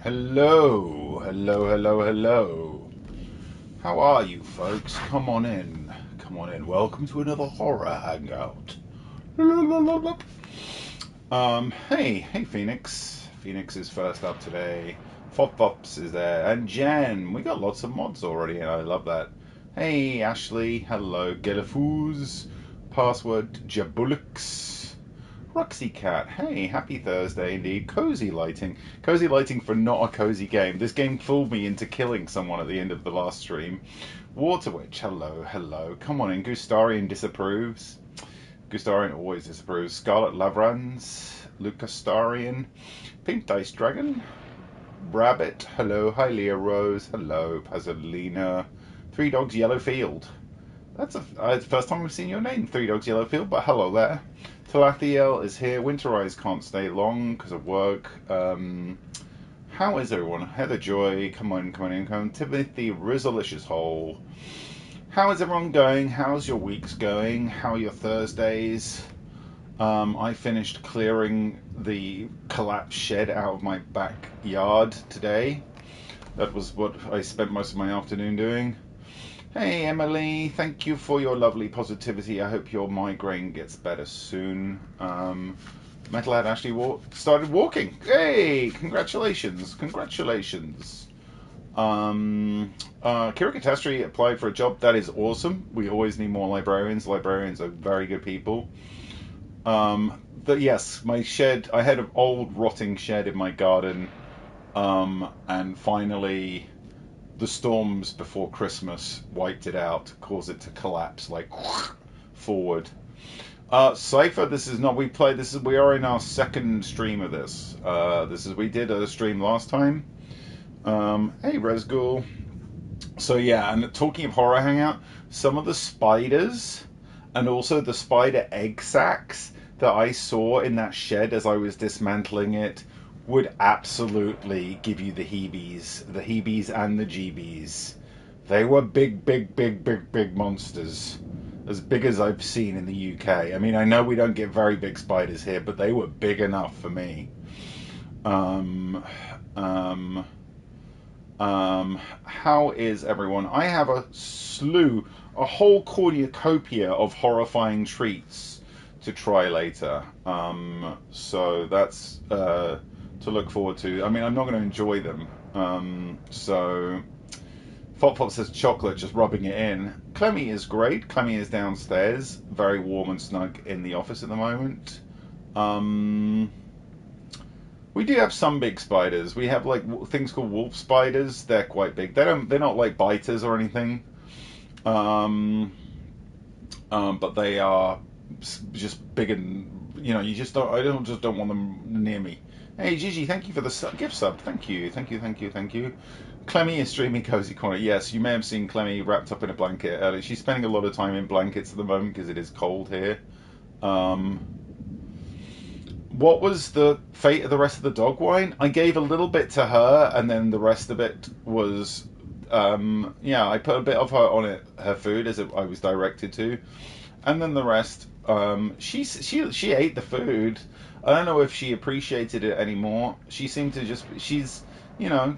Hello, hello, hello, hello. How are you, folks? Come on in. Come on in. Welcome to another horror hangout. Hey, Phoenix. Phoenix is first up today. Fops is there, and Jen. We got lots of mods already, and I love that. Hey, Ashley. Hello, Gillifooz. Password Jabulix. Roxy Cat, hey, happy Thursday indeed. Cozy lighting. Cozy lighting for not a cozy game. This game fooled me into killing someone at the end of the last stream. Water Witch, hello, hello. Come on in. Gustarian disapproves. Gustarian always disapproves. Scarlet Lavrans. Lucastarian. Pink Dice Dragon. Rabbit, hello. Hi, Leah Rose. Hello, Pasolina. Three Dogs Yellow Field. That's the first time I've seen your name, Three Dogs Yellow Field, but hello there. Talathiel is here. Winterize can't stay long because of work. How is everyone? Heather Joy, come on in. Come on. Timothy Rizzalicious Hole. How is everyone going? How's your weeks going? How are your Thursdays? I finished clearing the collapsed shed out of my backyard today. That was what I spent most of my afternoon doing. Hey Emily, thank you for your lovely positivity. I hope your migraine gets better soon. Metalhead actually started walking. Hey, congratulations. Kira Catastrophe applied for a job. That is awesome. We always need more librarians. Librarians are very good people. But yes, my shed, I had an old rotting shed in my garden. And finally the storms before Christmas wiped it out, caused it to collapse like forward. Cypher, we are in our second stream of this. We did a stream last time. Hey Resgul. So yeah, and talking of horror hangout, some of the spiders and also the spider egg sacs that I saw in that shed as I was dismantling it would absolutely give you the heebies and the jeebies. They were big monsters. As big as I've seen in the UK. I mean, I know we don't get very big spiders here, but they were big enough for me. How is everyone? I have a whole cornucopia of horrifying treats to try later. So that's to look forward to. I mean, I'm not going to enjoy them. So Fop says chocolate, just rubbing it in. Clemmy is great. Clemmy is downstairs, very warm and snug in the office at the moment. We do have some big spiders. We have like things called wolf spiders. They're quite big. They're not like biters or anything. But they are just big and you just don't. I don't want them near me. Hey Gigi, thank you for the gift sub. Thank you. Clemmy is streaming Cozy Corner. Yes, you may have seen Clemmy wrapped up in a blanket earlier. She's spending a lot of time in blankets at the moment because it is cold here. What was the fate of the rest of the dog wine? I gave a little bit to her, and then the rest of it was, I put a bit of her food as I was directed to, and then the rest, she ate the food. I don't know if she appreciated it anymore. She seemed to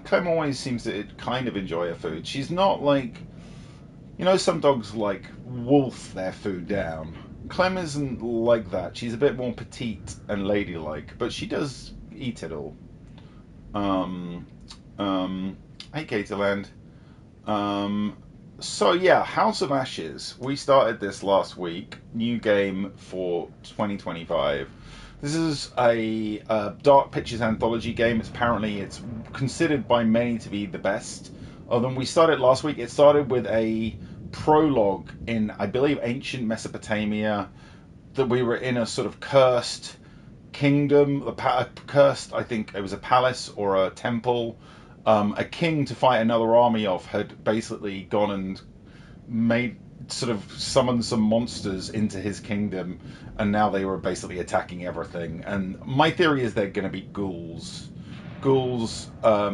Clem always seems to kind of enjoy her food. She's not like, some dogs like wolf their food down. Clem isn't like that. She's a bit more petite and ladylike, but she does eat it all. Hey, Caterland. So yeah, House of Ashes. We started this last week. New game for 2025. This is a Dark Pictures Anthology game. It's considered by many to be the best of them. We started last week. It started with a prologue in, I believe, ancient Mesopotamia, that we were in a sort of cursed kingdom. I think it was a palace or a temple. A king, to fight another army off, had basically gone and summoned some monsters into his kingdom, and now they were basically attacking everything. And my theory is they're going to be ghouls. Ghouls are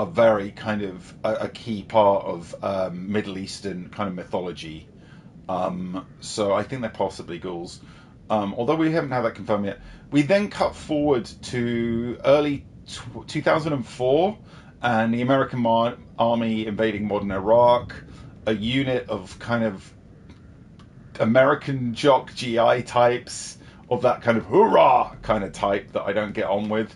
very kind of a key part of Middle Eastern kind of mythology. So I think they're possibly ghouls. Although we haven't had that confirmed yet. We then cut forward to early 2004, and the American army invading modern Iraq, a unit of kind of American jock GI types of that kind of hoorah kind of type that I don't get on with.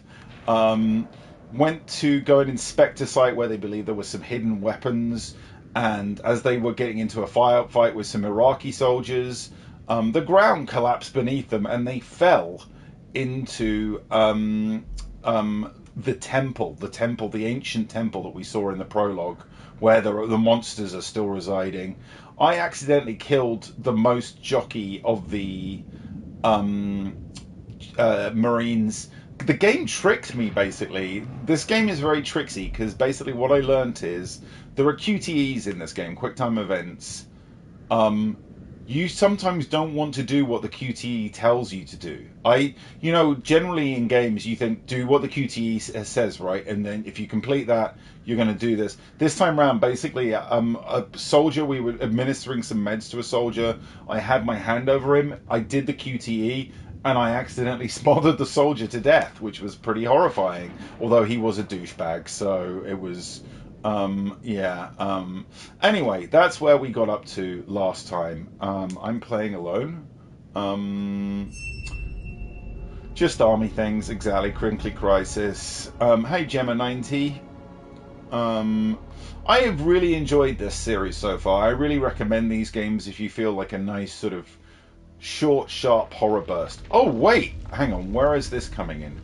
Went to go and inspect a site where they believed there were some hidden weapons, and as they were getting into a firefight with some Iraqi soldiers, the ground collapsed beneath them and they fell into the temple, the ancient temple that we saw in the prologue, where the monsters are still residing. I accidentally killed the most jockey of the Marines. The game tricked me, basically. This game is very tricksy, because basically what I learned is there are QTEs in this game, quick time events. You sometimes don't want to do what the QTE tells you to do. Generally in games, you think, do what the QTE says, right? And then if you complete that, you're going to do this. This time around, basically, a soldier, we were administering some meds to a soldier. I had my hand over him. I did the QTE, and I accidentally smothered the soldier to death, which was pretty horrifying. Although he was a douchebag, so it was... Anyway, that's where we got up to last time. I'm playing alone. Just army things, exactly. Crinkly Crisis. Hey, Gemma90. I have really enjoyed this series so far. I really recommend these games if you feel like a nice sort of short, sharp horror burst. Oh, wait! Hang on, where is this coming in?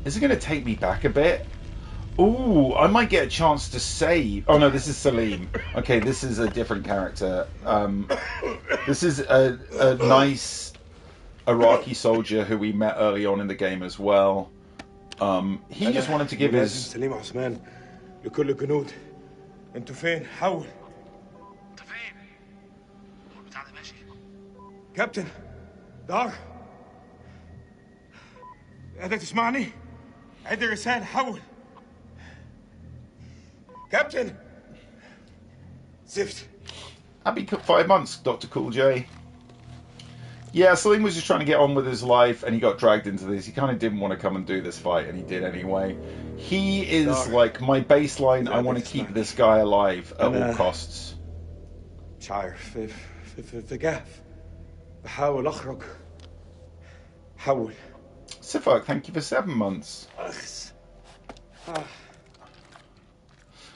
Is it going to take me back a bit? Ooh, I might get a chance to save. Oh no, this is Salim. Okay, this is a different character. This is a nice Iraqi soldier who we met early on in the game as well. He just wanted to give his... سليم عثمان لكل الجنود. انتوا فين؟ حول. انت فين؟ هو البتاع ده ماشي. كابتن دار. قادر تسمعني؟ عد الرسالة حول. Captain! Zift. Happy 5 months, Dr. Cool J. Yeah, Salim was just trying to get on with his life, and he got dragged into this. He kind of didn't want to come and do this fight, and he did anyway. He is like my baseline. I want to keep this guy alive at all costs. مش عارف في جاف بحاول أخرج حول. Sifak, thank you for 7 months.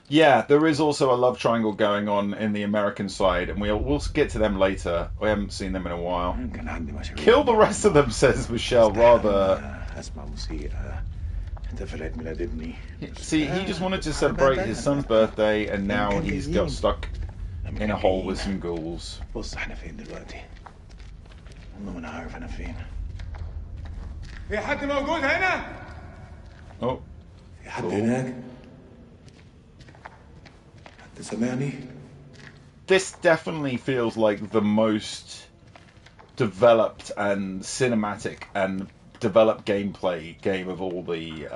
Yeah, there is also a love triangle going on in the American side, and we'll get to them later. We haven't seen them in a while. Kill the rest of them, says Michelle, rather... See, he just wanted to celebrate his son's birthday, and now he's got stuck in a hole with some ghouls. Oh. Cool. This definitely feels like the most developed and cinematic and developed gameplay game of all the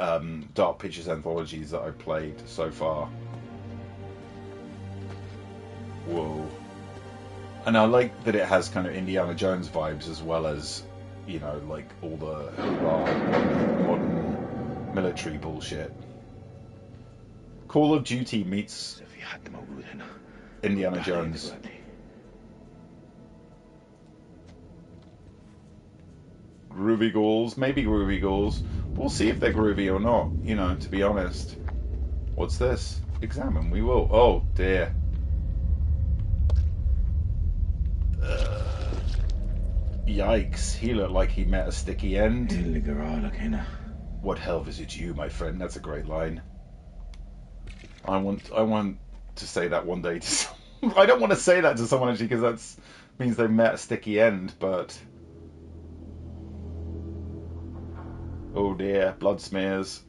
Dark Pictures anthologies that I've played so far. Whoa. And I like that it has kind of Indiana Jones vibes as well as, you know, like all the modern military bullshit. Call of Duty meets Indiana Jones. Groovy ghouls, maybe groovy ghouls. We'll see if they're groovy or not, you know, to be honest. What's this? Examine, we will. Oh dear. Yikes, he looked like he met a sticky end. What hell visit you, my friend? That's a great line. I want to say that one day to I don't want to say that to someone actually, because that means they met a sticky end, but oh dear, blood smears.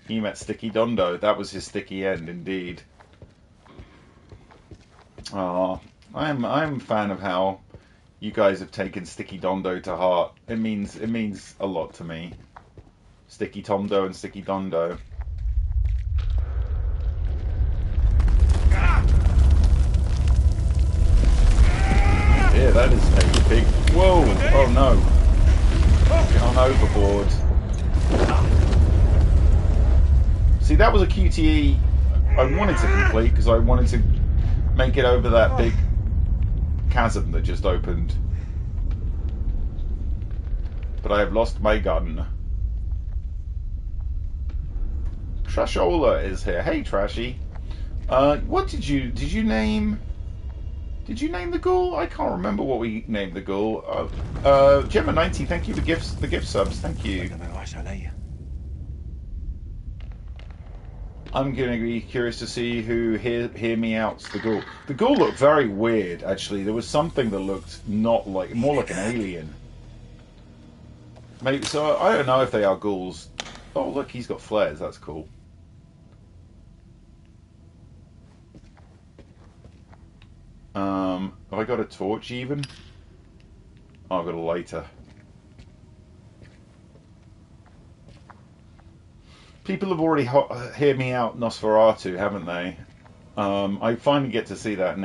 He met Sticky Dondo. That was his sticky end indeed. I'm a fan of how you guys have taken Sticky Dondo to heart. It means a lot to me. Sticky Tomdo and Sticky Dondo. Yeah, that is a big... Whoa! Oh no! Get on overboard. that was a QTE I wanted to complete because I wanted to make it over that big chasm that just opened. But I have lost my gun. Trashola is here. Hey, Trashy. What did you name? Did you name the ghoul? I can't remember what we named the ghoul. Gemma90, thank you for the gift subs. Thank you. I'm going to be curious to see who hear me out's the ghoul. The ghoul looked very weird, actually. There was something that looked not like, more like an alien. Maybe, so I don't know if they are ghouls. Oh, look, he's got flares. That's cool. Have I got a torch even? Oh, I've got a lighter. People have already heard me out Nosferatu, haven't they? I finally get to see that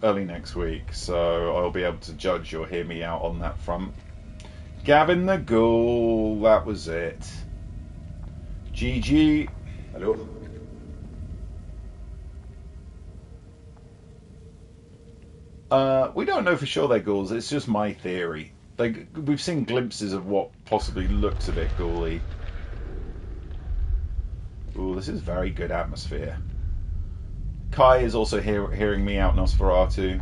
early next week, so I'll be able to judge or hear me out on that front. Gavin the Ghoul, that was it. GG. Hello. We don't know for sure they're ghouls. It's just my theory. We've seen glimpses of what possibly looks a bit ghouly. Ooh, this is very good atmosphere. Kai is also hearing me out Nosferatu.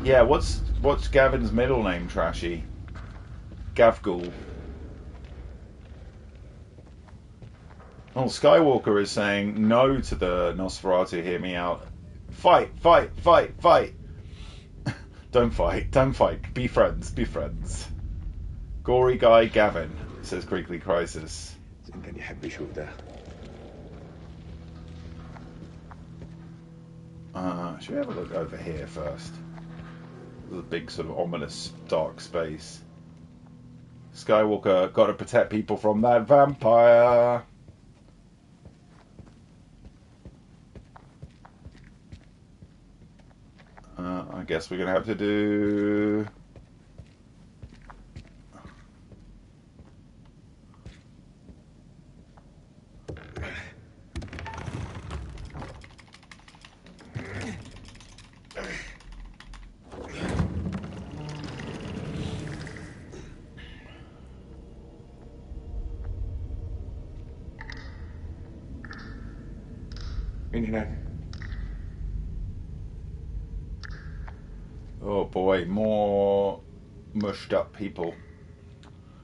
Yeah, what's Gavin's middle name, Trashy? Gavghoul. Oh, Skywalker is saying no to the Nosferatu, hear me out. Fight, fight, fight, fight. Don't fight, don't fight. Be friends, be friends. Gory guy Gavin, says Creekly Crisis. Should we have a look over here first? There's a big sort of ominous dark space. Skywalker, gotta protect people from that vampire. I guess we're gonna have to do... Oh boy, more mushed up people.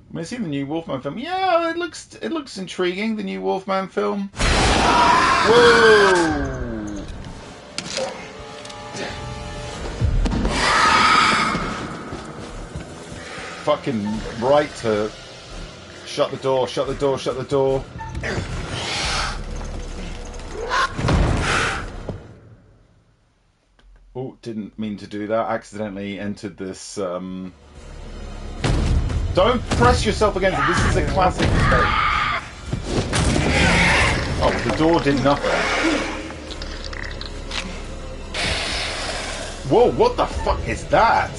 I mean, seen the new Wolfman film. Yeah, it looks intriguing. The new Wolfman film. Whoa! Fucking right to shut the door. Shut the door. Shut the door. Oh, didn't mean to do that. Accidentally entered this. Don't press yourself against it. This is a classic mistake. Oh, the door did nothing. Whoa, what the fuck is that?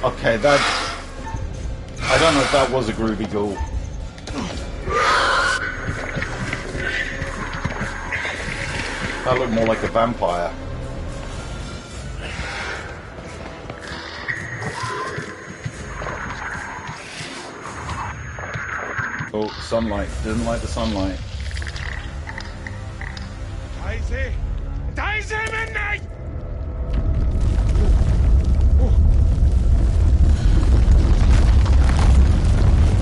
Okay, that... I don't know if that was a groovy ghoul. That looked more like a vampire. Oh, sunlight. Didn't like the sunlight.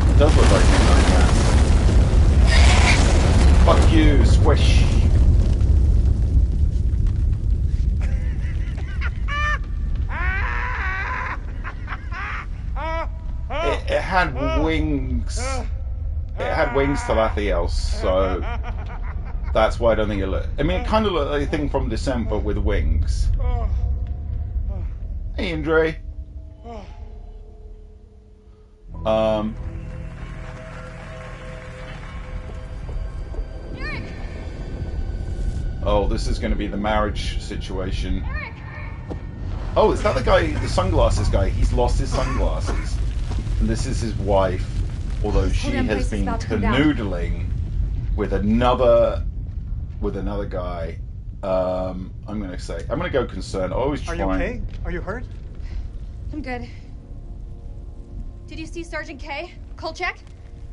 It does look like midnight mass. Fuck you, squish. It had wings. It had wings to Lathiel, so that's why I don't think it looked. I mean, it kind of looked like a thing from Descent, but with wings. Hey, Andre. Oh, this is going to be the marriage situation. Oh, is that the guy, the sunglasses guy? He's lost his sunglasses. And this is his wife. although This she whole damn has place is been about to come down. canoodling with another guy. I'm gonna go concern. I always try. Are you okay? Are you hurt? I'm good. Did you see Sergeant K? Kolchak?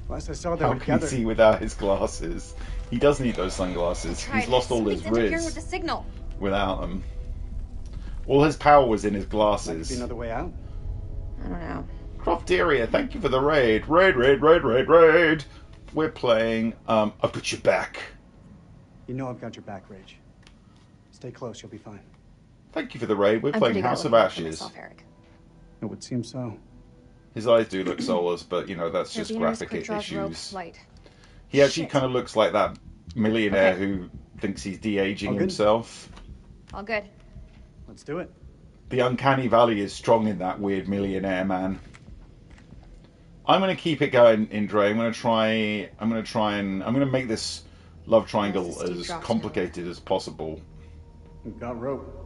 Last I saw, they How were can he together. see without his glasses? He does need those sunglasses. Tried. He's lost all Something's his interfering with the riz signal. without them. All his power was in his Might be glasses. another way out. I don't know. Crofteria, thank you for the raid. Raid. We're playing, I've got your back. You know I've got your back, Rage. Stay close, you'll be fine. Thank you for the raid. We're I'm playing pretty good House at of looking out for Ashes. myself, Eric. It would seem so. His eyes do look soulless, but, you know, that's just Carabiners, graphic quick draws, rope, issues. light. He actually Shit. kind of looks like that millionaire Okay. who thinks he's de-aging All good? himself. All good. Let's do it. The uncanny valley is strong in that weird millionaire man. I'm going to keep it going, Indre. I'm going to make this love triangle Unless the steep as drops complicated as possible. We've got rope.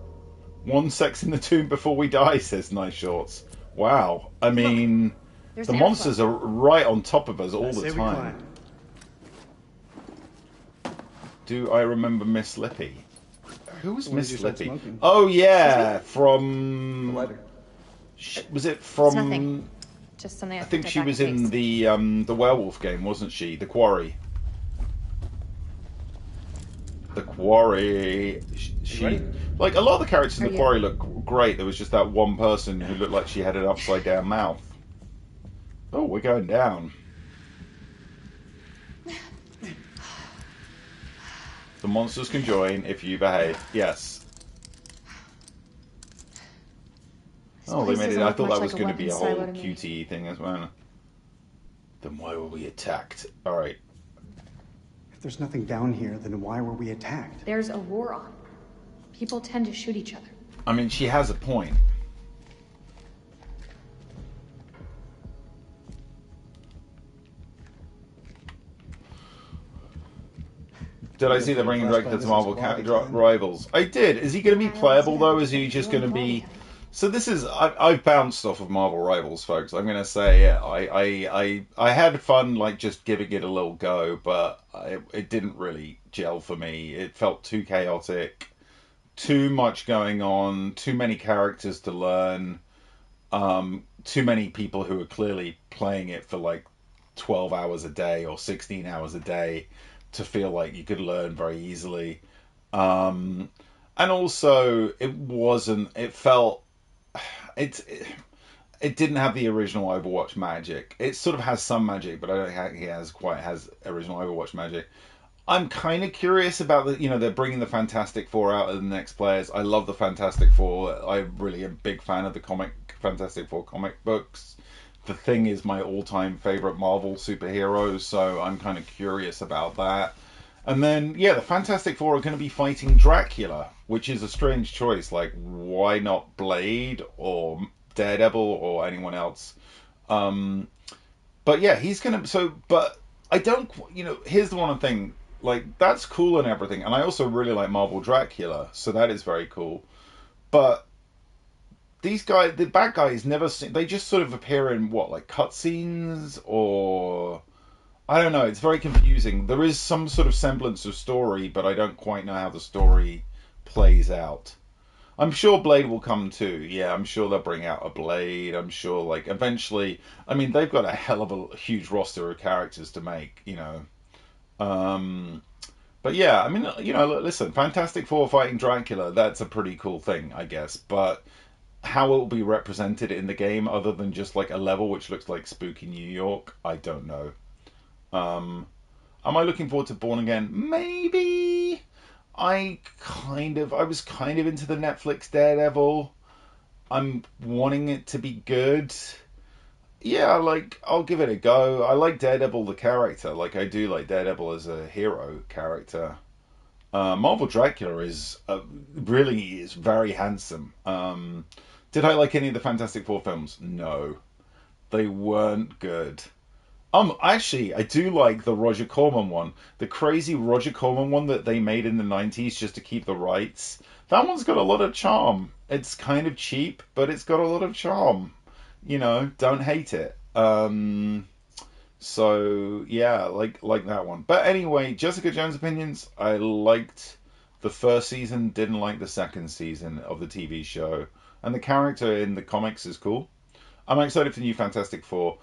One sex in the tomb before we die, says Nice Shorts. Wow. I mean, There's the an monsters airflow. are right on top of us all I the say we time. climb. Do I remember Miss Lippy? Who was When did you Miss start Lippy? smoking? Oh yeah, The from lighter. was it It's from? nothing. Just something I I think picked she up was back in in case. the werewolf game, wasn't she? The Quarry. The Quarry. She Ready? like a lot of the characters in Are the you? Quarry look great. There was just that one person who looked like she had an upside down mouth. Oh, we're going down. The monsters can join if you behave. Yes. Oh, they place made it. doesn't I look thought much that was like a going to be a weapons silo whole to me. QTE thing as well. Then why were we attacked? All right. If there's nothing down here, then why were we attacked? There's a war on. People tend to shoot each other. I mean, she has a point. Did I see the bringing director to Marvel Rivals? I did. Is he going to be playable though? Is he just going to be? So this is I've bounced off of Marvel Rivals, folks. I'm going to say yeah, I had fun like just giving it a little go, but it didn't really gel for me. It felt too chaotic, too much going on, too many characters to learn, too many people who are clearly playing it for like 12 hours a day or 16 hours a day to feel like you could learn very easily. And also it felt it didn't have the original Overwatch magic. It sort of has some magic, but I don't think it has original Overwatch magic. I'm kind of curious about they're bringing the Fantastic Four out as the next players. I love the Fantastic Four. I really am a big fan of the Fantastic Four comic books. The Thing is my all-time favorite Marvel superhero, so I'm kind of curious about that. And then, yeah, the Fantastic Four are going to be fighting Dracula, which is a strange choice. Like, why not Blade or Daredevil or anyone else? But yeah, he's going to... but I don't... here's the one thing. Like, that's cool and everything. And I also really like Marvel Dracula, so that is very cool. But these guys, the bad guys, never seem... They just sort of appear in, like cutscenes or... I don't know, it's very confusing. There is some sort of semblance of story, but I don't quite know how the story plays out. I'm sure Blade will come too. Yeah, I'm sure they'll bring out a Blade. I'm sure, like, eventually... I mean, they've got a hell of a huge roster of characters to make, But yeah, I mean, listen, Fantastic Four fighting Dracula, that's a pretty cool thing, I guess. But how it will be represented in the game, other than just, like, a level which looks like spooky New York, I don't know. Am I looking forward to Born Again? Maybe. I was kind of into the Netflix Daredevil. I'm wanting it to be good. Yeah, like, I'll give it a go. I like Daredevil the character. Like, I do like Daredevil as a hero character. Marvel Dracula is really is very handsome. Did I like any of the Fantastic Four films? No. They weren't good. Actually, I do like the Roger Corman one. The crazy Roger Corman one that they made in the 90s just to keep the rights. That one's got a lot of charm. It's kind of cheap, but it's got a lot of charm. Don't hate it. So yeah, like that one. But anyway, Jessica Jones opinions. I liked the first season, didn't like the second season of the TV show, and the character in the comics is cool. I'm excited for the new Fantastic Four.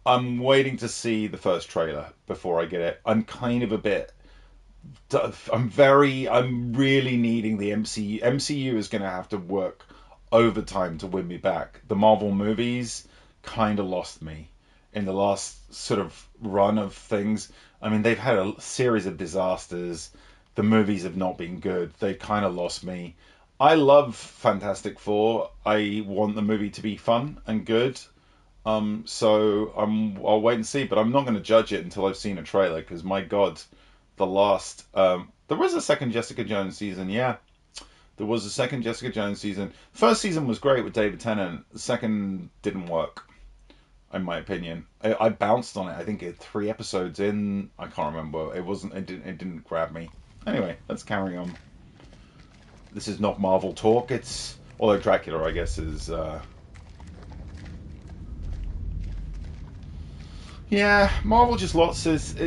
I'm waiting to see the first trailer before I get it. I'm kind of a bit. I'm really needing the MCU. MCU is going to have to work overtime to win me back. The Marvel movies kind of lost me in the last sort of run of things. I mean, they've had a series of disasters. The movies have not been good. They kind of lost me. I love Fantastic Four. I want the movie to be fun and good. I'll wait and see, but I'm not going to judge it until I've seen a trailer because my God, there was a second Jessica Jones season, yeah. There was a second Jessica Jones season. First season was great with David Tennant. The second didn't work, in my opinion. I bounced on it. I think 3 episodes in. I can't remember. It didn't grab me. Anyway, let's carry on. This is not Marvel talk. Although Dracula, I guess, is. Yeah, Marvel just lots of,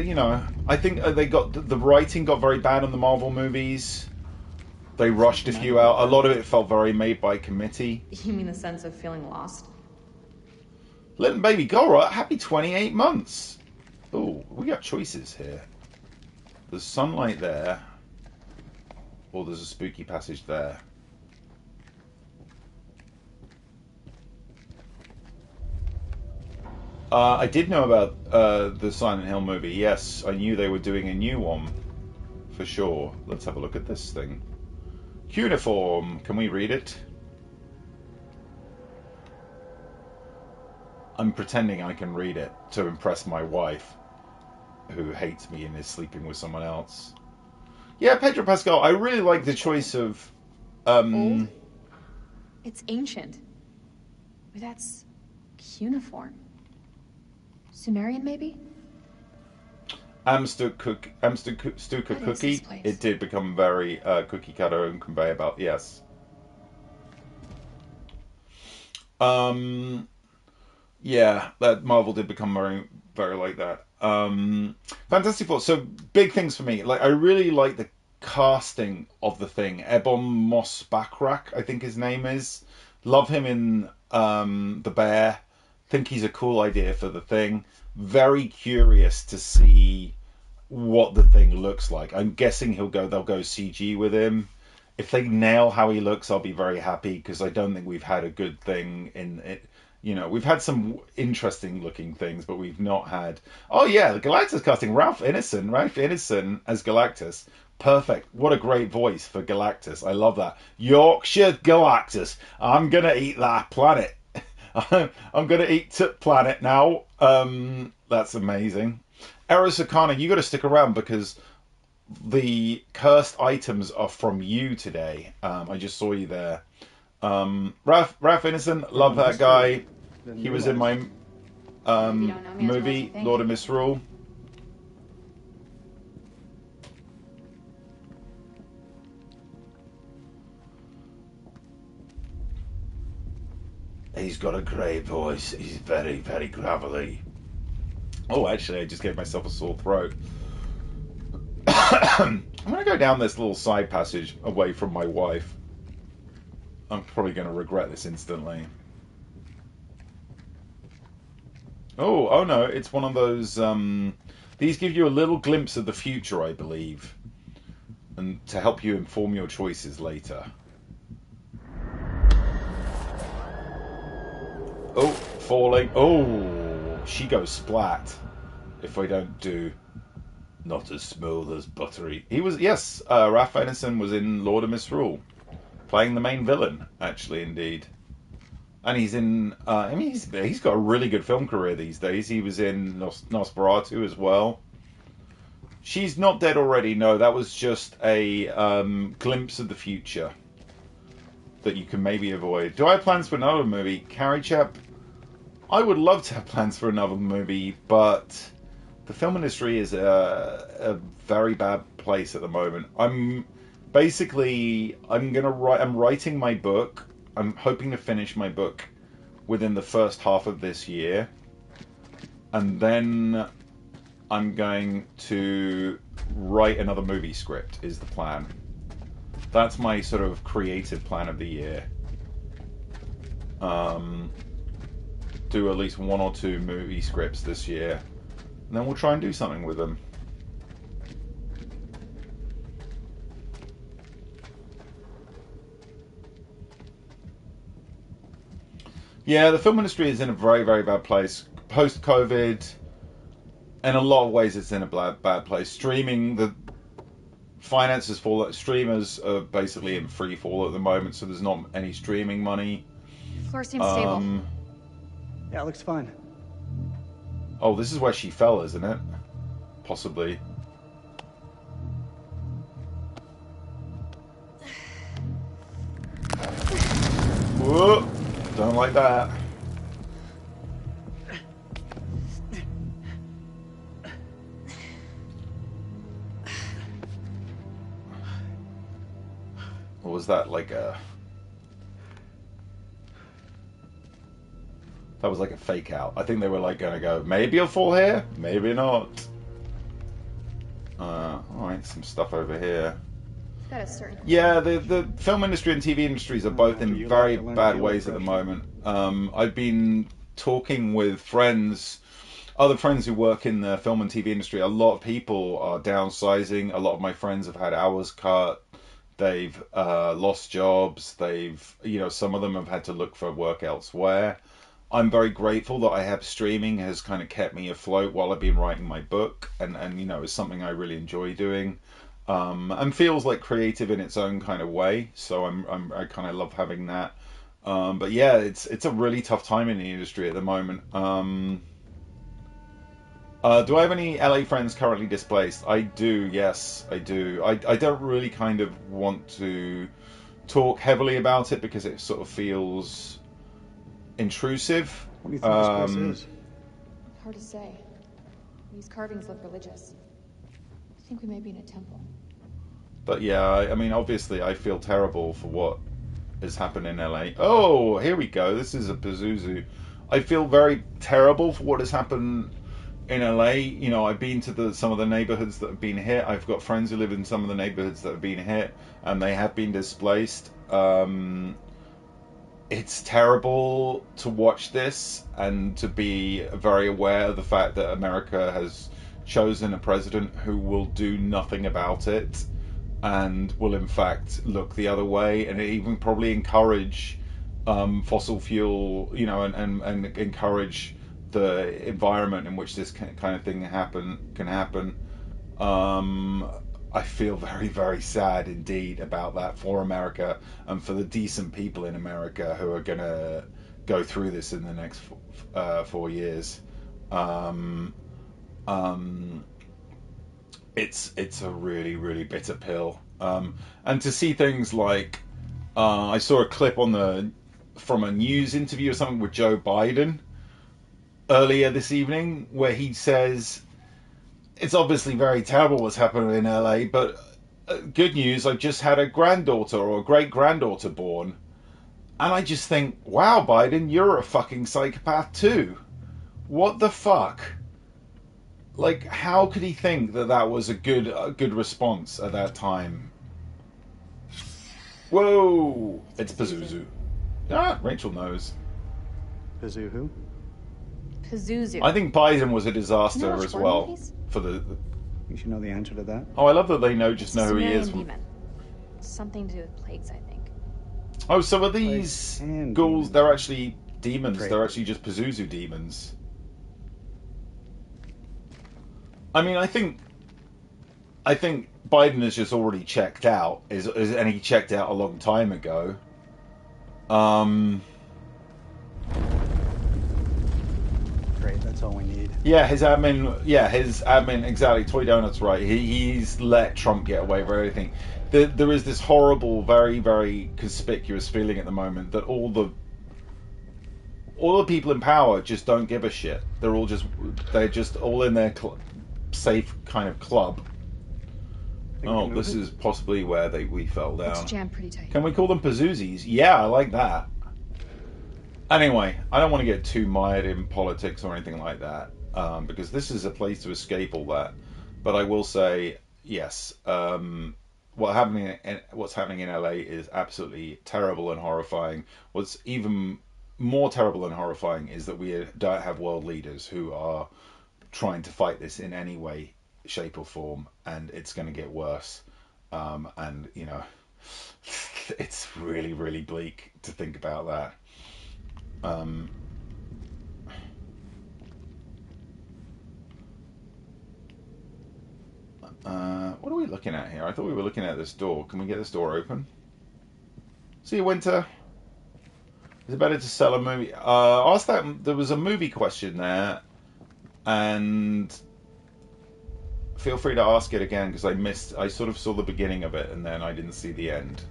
I think the writing got very bad on the Marvel movies. They rushed a few out. A lot of it felt very made by committee. You mean the sense of feeling lost? Little baby Gora, happy 28 months. Oh, we got choices here. There's sunlight there, or there's a spooky passage there. I did know about the Silent Hill movie. Yes, I knew they were doing a new one, for sure. Let's have a look at this thing. Cuneiform. Can we read it? I'm pretending I can read it to impress my wife, who hates me and is sleeping with someone else. Yeah, Pedro Pascal. I really like the choice of... Old? It's ancient. Or that's cuneiform. Sumerian, maybe? Stuka cookie. It did become very cookie cutter and conveyor belt. Yes. Yeah, that Marvel did become very, very like that. Fantastic Four. So big things for me. Like I really like the casting of the Thing. Ebon Moss-Bachrach, I think his name is. Love him in The Bear. Think he's a cool idea for the Thing. Very curious to see what the Thing looks like. I'm guessing they'll go CG with him. If they nail how he looks, I'll be very happy because I don't think we've had a good Thing in it. We've had some interesting looking things, but we've not had. Oh yeah, the Galactus casting, Ralph Ineson as Galactus. Perfect. What a great voice for Galactus. I love that. Yorkshire Galactus. I'm gonna eat that planet. I'm gonna eat planet now. That's amazing. Eros Arcana, you got to stick around because the cursed items are from you today. I just saw you there. Ralph Ineson, love that guy. He was in my movie Lord of Misrule. He's got a great voice. He's very, very gravelly. Oh, actually, I just gave myself a sore throat. I'm going to go down this little side passage away from my wife. I'm probably going to regret this instantly. Oh no, it's one of those... these give you a little glimpse of the future, I believe. And to help you inform your choices later. Oh, falling. Oh, she goes splat. If I don't do... Not as smooth as buttery. He was... Yes, Ralph Ineson was in Lord of Misrule. Playing the main villain, actually, indeed. And he's in... he's got a really good film career these days. He was in Nosferatu as well. She's not dead already, no. That was just a glimpse of the future that you can maybe avoid. Do I have plans for another movie? Carrie Chap? I would love to have plans for another movie, but the film industry is a very bad place at the moment. I'm writing my book. I'm hoping to finish my book within the first half of this year. and then I'm going to write another movie script, is the plan. That's my sort of creative plan of the year. Do at least 1 or 2 movie scripts this year, and then we'll try and do something with them. Yeah, the film industry is in a very, very bad place. Post-COVID, in a lot of ways, it's in a bad place. Streaming, the finances fall. Streamers are basically in free fall at the moment, so there's not any streaming money. Floor seems stable. Yeah, it looks fine. Oh, this is where she fell, isn't it? Possibly. Whoa! Don't like that. Or was that like a... That was like a fake out. I think they were like going to go, maybe you'll fall here, maybe not. Alright, some stuff over here. Got a certain... Yeah, the film industry and TV industries are both in very bad ways at the moment. I've been talking with friends, other friends who work in the film and TV industry. A lot of people are downsizing. A lot of my friends have had hours cut. They've lost jobs. Some of them have had to look for work elsewhere. I'm very grateful that I have streaming has kind of kept me afloat while I've been writing my book, and it's something I really enjoy doing, and feels like creative in its own kind of way. So I kind of love having that. But yeah, it's a really tough time in the industry at the moment. Do I have any LA friends currently displaced? I do, yes, I do. I don't really kind of want to talk heavily about it because it sort of feels intrusive. What do you think this place is? Hard to say. These carvings look religious. I think we may be in a temple. But yeah, I mean, obviously I feel terrible for what has happened in LA. Oh, here we go. This is a Pazuzu. I feel very terrible for what has happened in LA. I've been to some of the neighborhoods that have been hit. I've got friends who live in some of the neighborhoods that have been hit, and they have been displaced. It's terrible to watch this and to be very aware of the fact that America has chosen a president who will do nothing about it and will in fact look the other way, and even probably encourage fossil fuel, and encourage the environment in which this kind of thing can happen. I feel very, very sad indeed about that for America and for the decent people in America who are going to go through this in the next 4 years. It's a really, really bitter pill. And to see things like I saw a clip from a news interview or something with Joe Biden earlier this evening where he says, it's obviously very terrible what's happened in LA, but good news, I've just had a granddaughter or a great-granddaughter born. And I just think, wow, Biden, you're a fucking psychopath too. What the fuck? Like, how could he think that was a good response at that time? Whoa! It's Pazuzu. Ah, Rachel knows. Pazuzu who? Pazuzu. I think Biden was a disaster You know as well. movies? For the You should know the answer to that. Oh, I love that they know who he Sumerian is. demon. Something to do with plagues, I think. Oh, so are these and ghouls? demons. They're actually demons. Great. They're actually just Pazuzu demons. I mean, I think Biden has just already checked out, and he checked out a long time ago. Great, that's all we need. Yeah, his admin, exactly. Toy Donut's right. He's let Trump get away with everything. There is this horrible, very, very conspicuous feeling at the moment that all the people in power just don't give a shit. They're just all in their safe kind of club. Oh, this is possibly where we fell down. It's jammed pretty tight. Can we call them Pazuzis? Yeah, I like that. Anyway, I don't want to get too mired in politics or anything like that, because this is a place to escape all that. But I will say, yes, what's happening in LA is absolutely terrible and horrifying. What's even more terrible and horrifying is that we don't have world leaders who are trying to fight this in any way, shape, or form, and it's going to get worse. And it's really, really bleak to think about that. Um, what are we looking at here? I thought we were looking at this door. Can we get this door open? See you, Winter. Is it better to sell a movie? Ask that. There was a movie question there, and feel free to ask it again because I missed. I sort of saw the beginning of it and then I didn't see the end.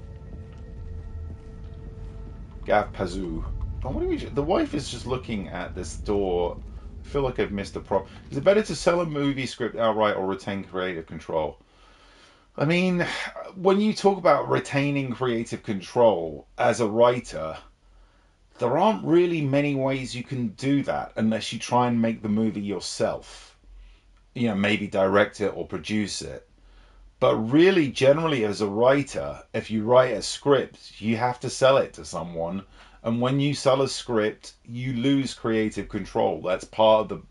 Gav Pazoo. Oh, what do we? The wife is just looking at this door. I feel like I've missed a prop. Is it better to sell a movie script outright or retain creative control? I mean, when you talk about retaining creative control as a writer, there aren't really many ways you can do that unless you try and make the movie yourself. Maybe direct it or produce it. But really, generally, as a writer, if you write a script, you have to sell it to someone. And when you sell a script, you lose creative control. That's part of the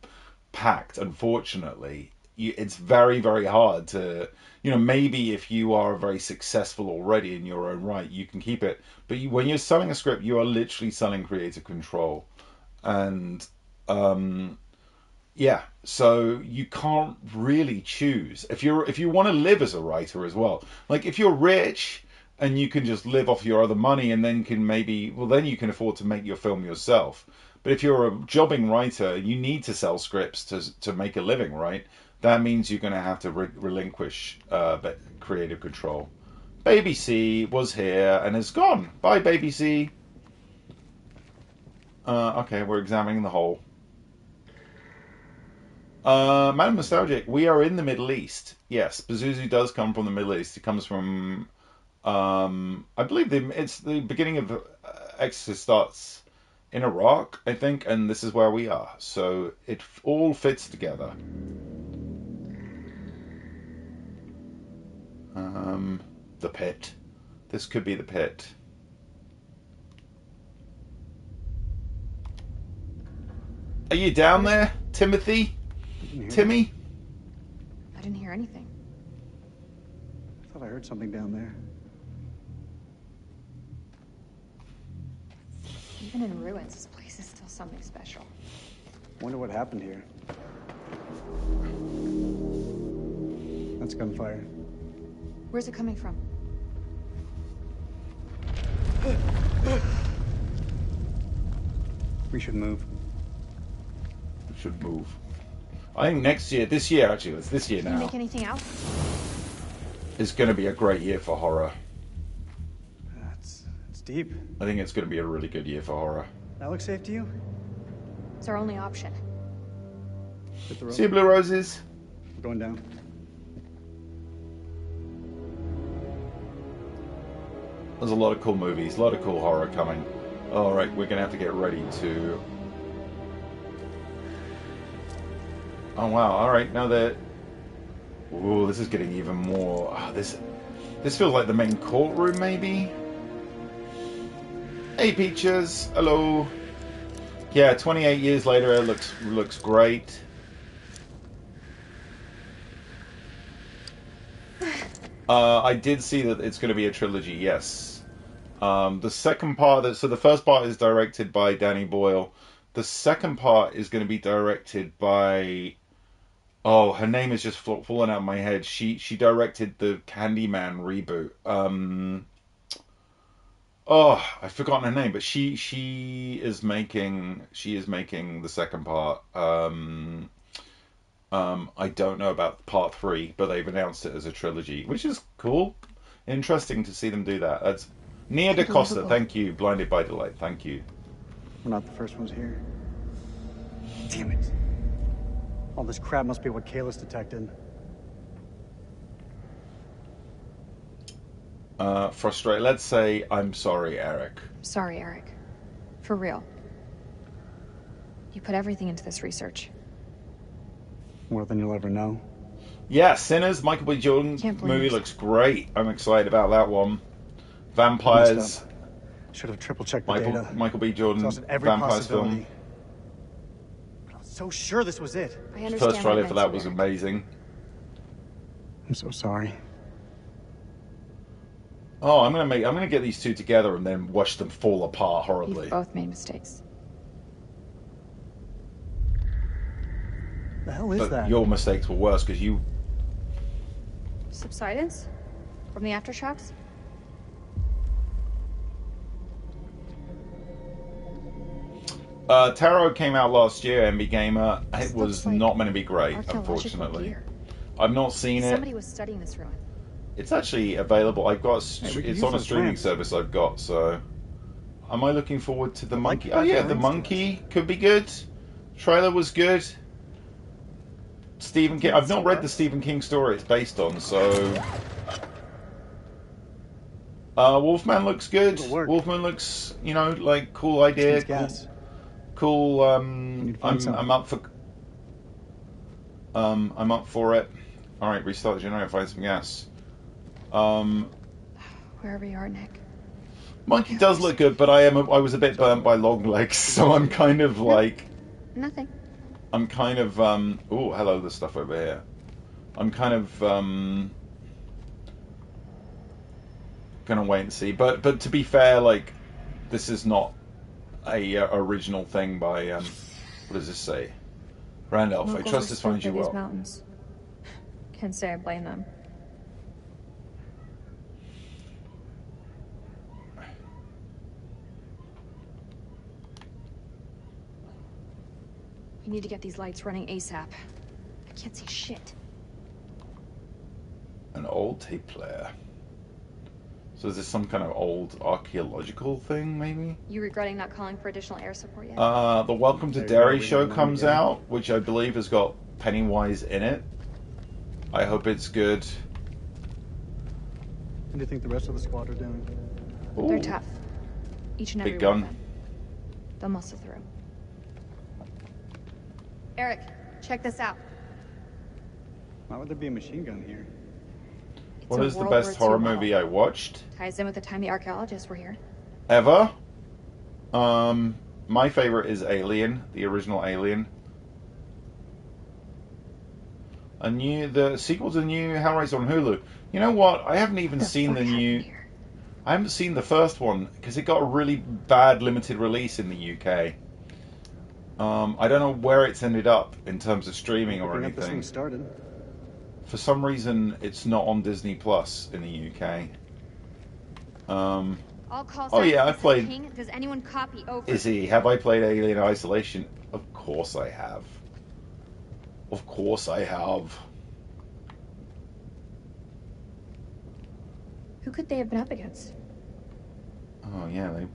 pact, unfortunately. It's very, very hard to, maybe if you are very successful already in your own right, you can keep it. But when you're selling a script, you are literally selling creative control. And, yeah, so you can't really choose. If you want to live as a writer as well, like if you're rich and you can just live off your other money and then then you can afford to make your film yourself. But if you're a jobbing writer, you need to sell scripts to make a living, right? That means you're going to have to relinquish creative control. Baby C was here and is gone. Bye, Baby C. Okay, we're examining the hole. Madam Nostalgic, we are in the Middle East. Yes, Pazuzu does come from the Middle East. He comes from, I believe it's the beginning of Exorcist starts in Iraq, I think, and this is where we are. So it all fits together. The pit. This could be the pit. Are you down there, Timothy? Timmy? I didn't hear anything. I thought I heard something down there. Even in ruins, this place is still something special. Wonder what happened here. That's gunfire. Where's it coming from? We should move. We should move. I think this year actually, it's this year now. Can you make anything out? It's going to be a great year for horror. It's deep. I think it's going to be a really good year for horror. That looks safe to you? It's our only option. Hit the rope. See you, Blue Roses. We're going down. There's a lot of cool movies, a lot of cool horror coming. All right, we're going to have to get ready to... Oh, wow. All right, now that... Ooh, this is getting even more... Oh, this feels like the main courtroom, maybe? Hey, Peaches. Hello. Yeah, 28 years later, it looks great. I did see that it's going to be a trilogy, yes. The second part... So the first part is directed by Danny Boyle. The second part is going to be directed by... Oh, her name is just falling out of my head. She directed the Candyman reboot. Oh, I've forgotten her name, but she is making the second part. I don't know about part 3, but they've announced it as a trilogy, which is cool. Interesting to see them do that. That's Nia DaCosta. Thank you. Blinded by Delight. Thank you. We're not the first ones here. Damn it. All this crap must be what Kayla's detected. Frustrated. Let's say I'm sorry, Eric. Sorry, Eric. For real. You put everything into this research. More than you'll ever know. Yeah, Sinners, Michael B. Jordan Can't blame movie yourself. looks great. I'm excited about that one. Messed Vampires, up. Should have triple checked the data. Michael B. Jordan, Exhausted every Vampires possibility. film. But I was so sure this was it. I understand. First what trailer it for meant that to was Eric. amazing. I'm so sorry. Oh, I'm gonna get these two together and then watch them fall apart horribly. We've both made mistakes. The hell is But that? your mistakes were worse because you. Subsidence? From the aftershocks? Tarot came out last year, MB Gamer. This It was looks like not meant to be great, archaeological unfortunately. gear. I've not seen it. Somebody was studying this ruin. It's actually available. I've got. Hey, we can It's use on a those streaming ramps. service I've got. So, am I looking forward to the I'd monkey? like Oh yeah, the the ramps to monkey could be good. Trailer was good. Stephen King. I've not read the Stephen King story it's based on, so. Wolfman looks good. It'll work. Wolfman looks, like cool idea. Needs gas. Cool. need to find I'm up for. I'm up for it. All right, restart the generator. Find some gas. Wherever you are, Nick. Monkey does look good, but I was a bit burnt by long legs, so I'm kind of like. Nothing. I'm kind of. Oh, hello, there's stuff over here. I'm kind of. Gonna wait and see, but to be fair, like, this is not a original thing by what does this say? Randolph, I Locals trust are this finds you spooked by these well. mountains. Can't say I blame them. We need to get these lights running ASAP. I can't see shit. An old tape player. So is this some kind of old archaeological thing, maybe? You regretting not calling for additional air support yet? The Welcome to There you go, Derry we show don't know comes yet. out, which I believe has got Pennywise in it. I hope it's good. What do you think the rest of the squad are doing? They're Ooh, tough. Each and big every one gun. of them. They'll muscle through. Eric, check this out. Why would there be a machine gun here? It's What a is the World best War II horror model. movie I watched Ties in with the time the archaeologists were here. ever? My favorite is Alien, the original Alien. The sequel to the new Hellraiser on Hulu. You know what? I haven't even seen the fuck new. happened here? I haven't seen the first one because it got a really bad limited release in the UK. I don't know where it's ended up in terms of streaming or Picking up this anything. thing started. For some reason, it's not on Disney Plus in the UK. All call Oh, signs. yeah, I This is played- King. Does anyone copy? Over. Izzy, have I played Alien Isolation? Of course I have. Of course I have. Who could they have been up against? Oh yeah, they.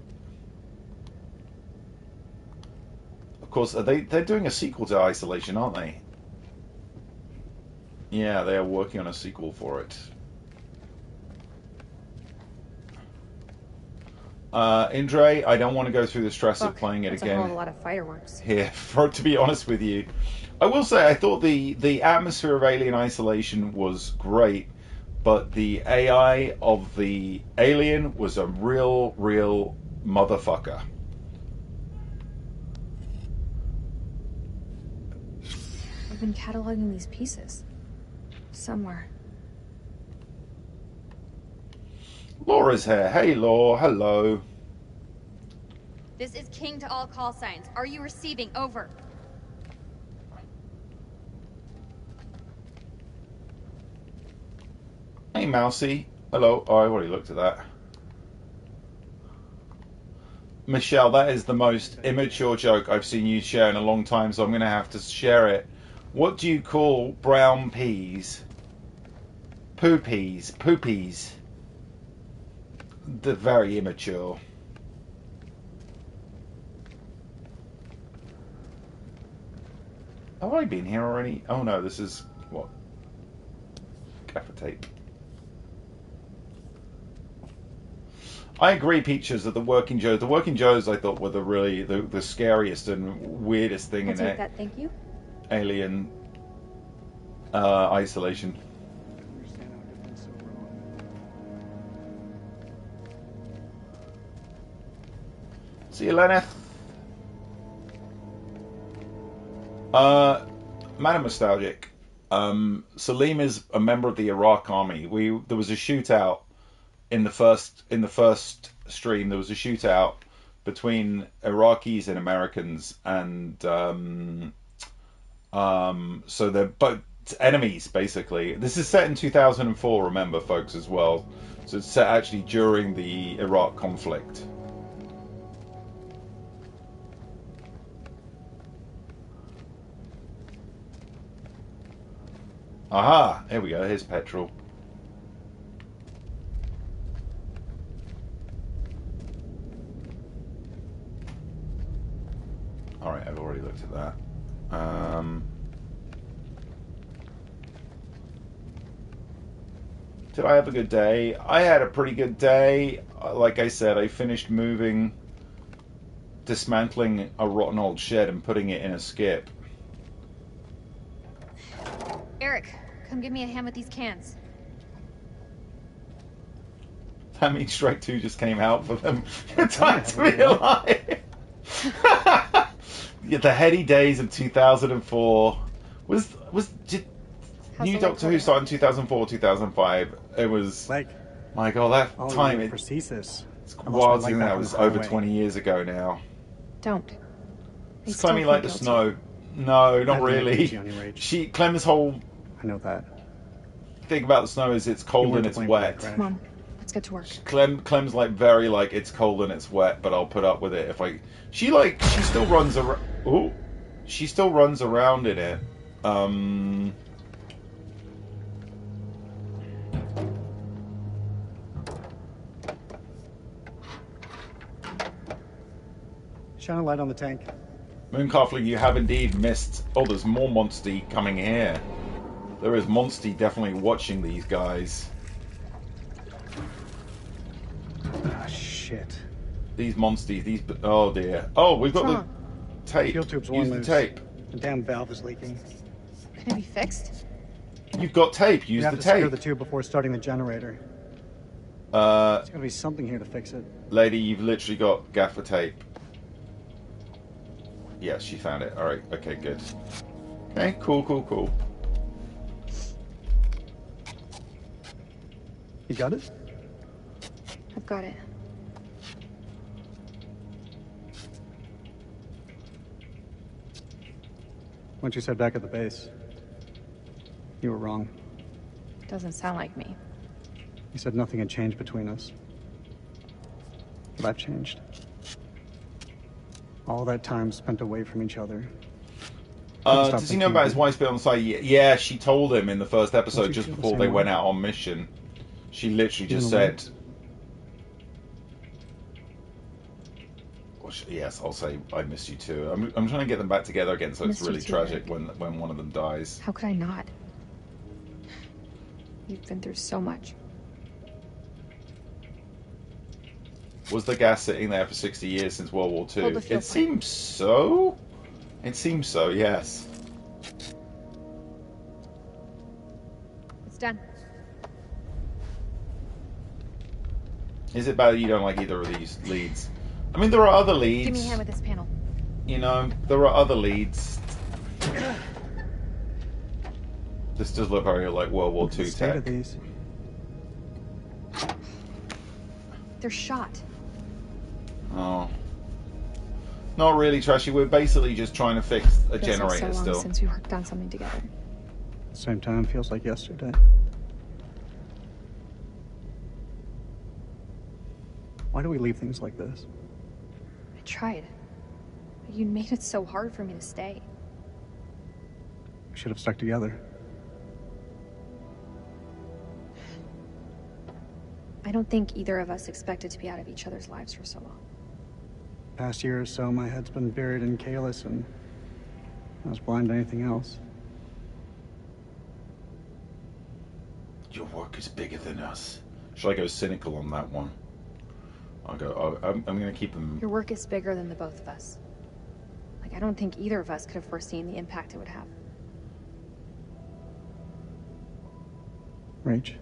Of course, they're doing a sequel to Isolation, aren't they? Yeah, they are working on a sequel for it. Indre, I don't want to go through the stress of Fuck, playing it that's again. a hell of a lot of fireworks. Here, to be honest with you, I will say I thought the atmosphere of Alien Isolation was great, but the AI of the alien was a real motherfucker. I've been cataloging these pieces. Somewhere. Laura's here. Hey, Laura. Hello. This is King to all call signs. Are you receiving? Over. Hey, Mousy. Hello. Oh, I already looked at that. Michelle, that is the most immature joke I've seen you share in a long time, so I'm going to have to share it. What do you call brown peas? Poopies. Poopies. They're very immature. Have I been here already? Oh no, this is what? Gaffer tape. I agree, Peaches, that the Working Joes I thought were the scariest and weirdest thing I'll in take that, thank you. Alien Isolation. Understand how it could have been so wrong. See you, Lenneth. Madam Nostalgic. Salim is a member of the Iraq army. There was a shootout in the first stream. There was a shootout between Iraqis and Americans, and so they're both enemies basically. This is set in 2004, remember, folks, as well. So it's set actually during the Iraq conflict. Aha! Here we go. Here's petrol. Alright, I've already looked at that. Did I have a good day? I had a pretty good day. Like I said, I finished dismantling a rotten old shed and putting it in a skip. Eric, come give me a hand with these cans. That means Strike 2 just came out for them. Time to be alive. Yeah, the heady days of 2004. Did New Doctor Who start in 2004, 2005? It was. Like, my God, that time. prosthesis. It's wild thinking that was over 20 years ago now. Don't. It's Clemmy like the snow. No, not really. Clem's whole. I know that. Thing about the snow is it's cold and it's wet. Come on, let's get to work. Clem's very it's cold and it's wet, but I'll put up with it if I. She still runs around. Ooh, she still runs around in it. Shine a light on the tank. Mooncoffling, you have indeed missed. Oh, there's more Monsty coming here. There is Monsty definitely watching these guys. Ah, shit. These Monsties, oh dear. Oh, we've got the tape. Fuel tube's Use the tape. The damn valve is leaking. Can it be fixed? You've got tape. Use the tape. You have to secure the tube before starting the generator. There's gotta be something here to fix it. Lady, you've literally got gaffer tape. Yes, she found it. Alright, okay, good. Okay, cool. You got it? I've got it. Once you said back at the base, you were wrong. Doesn't sound like me. You said nothing had changed between us. But I've changed. All that time spent away from each other. Does he know about his wife's bit on the side? Yeah, she told him in the first episode just before they went out on mission. She literally just said... Yes, I'll say I miss you too. I'm trying to get them back together again, so it's really tragic when one of them dies. How could I not? You've been through so much. Was the gas sitting there for 60 years since World War II? It seems so. It seems so, yes. It's done. Is it bad that you don't like either of these leads? I mean, there are other leads. Give me a hand with this panel. You know, there are other leads. This does look very like World War II state tech. Of these? They're shot. Oh. Not really, Trashy. We're basically just trying to fix a Feels generator like so long still. since we worked on something together. Same time feels like yesterday. Why do we leave things like this? I tried. But you made it so hard for me to stay. We should have stuck together. I don't think either of us expected to be out of each other's lives for so long. Past year or so, my head's been buried in Kalis, and I was blind to anything else. Your work is bigger than us. Should I go cynical on that one? I'm gonna keep them. Your work is bigger than the both of us. Like, I don't think either of us could have foreseen the impact it would have. Rach,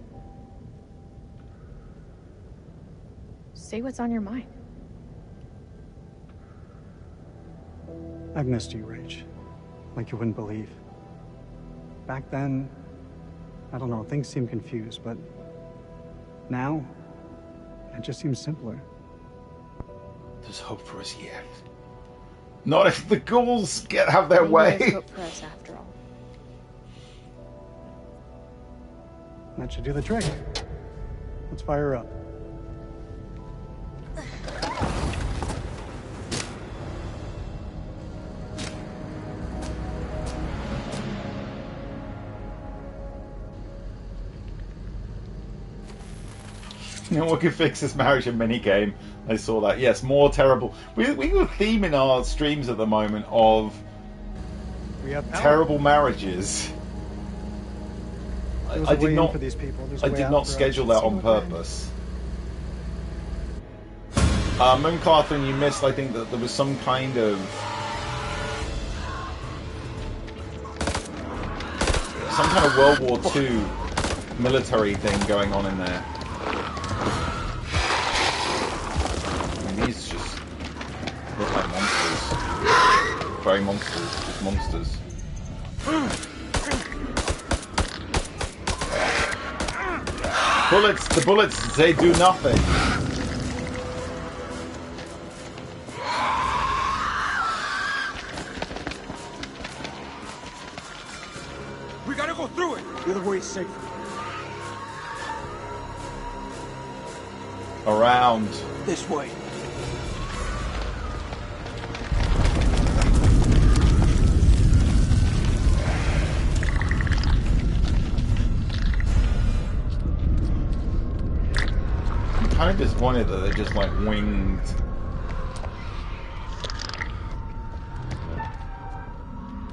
Say what's on your mind. I've missed you, Rach. Like you wouldn't believe. Back then, I don't know, things seemed confused, but now, it just seems simpler. There's hope for us yet. Not if the ghouls have their Maybe way. there's hope for us after all. That should do the trick. Let's fire her up. No one can fix this marriage in minigame. I saw that. Yes, more terrible. We have a theme in our streams at the moment of We have power. terrible marriages. There's I a did way in not. for these people. There's a I way did out not for us. schedule that on Single purpose. Moon Catherine, you missed. I think that there was some kind of World War II military thing going on in there. I mean, these just look like monsters. Very monsters. Just monsters. Bullets, the bullets, they do nothing. We gotta go through it. The other way is safer. Around. This way. I'm kind of disappointed that they're just like winged.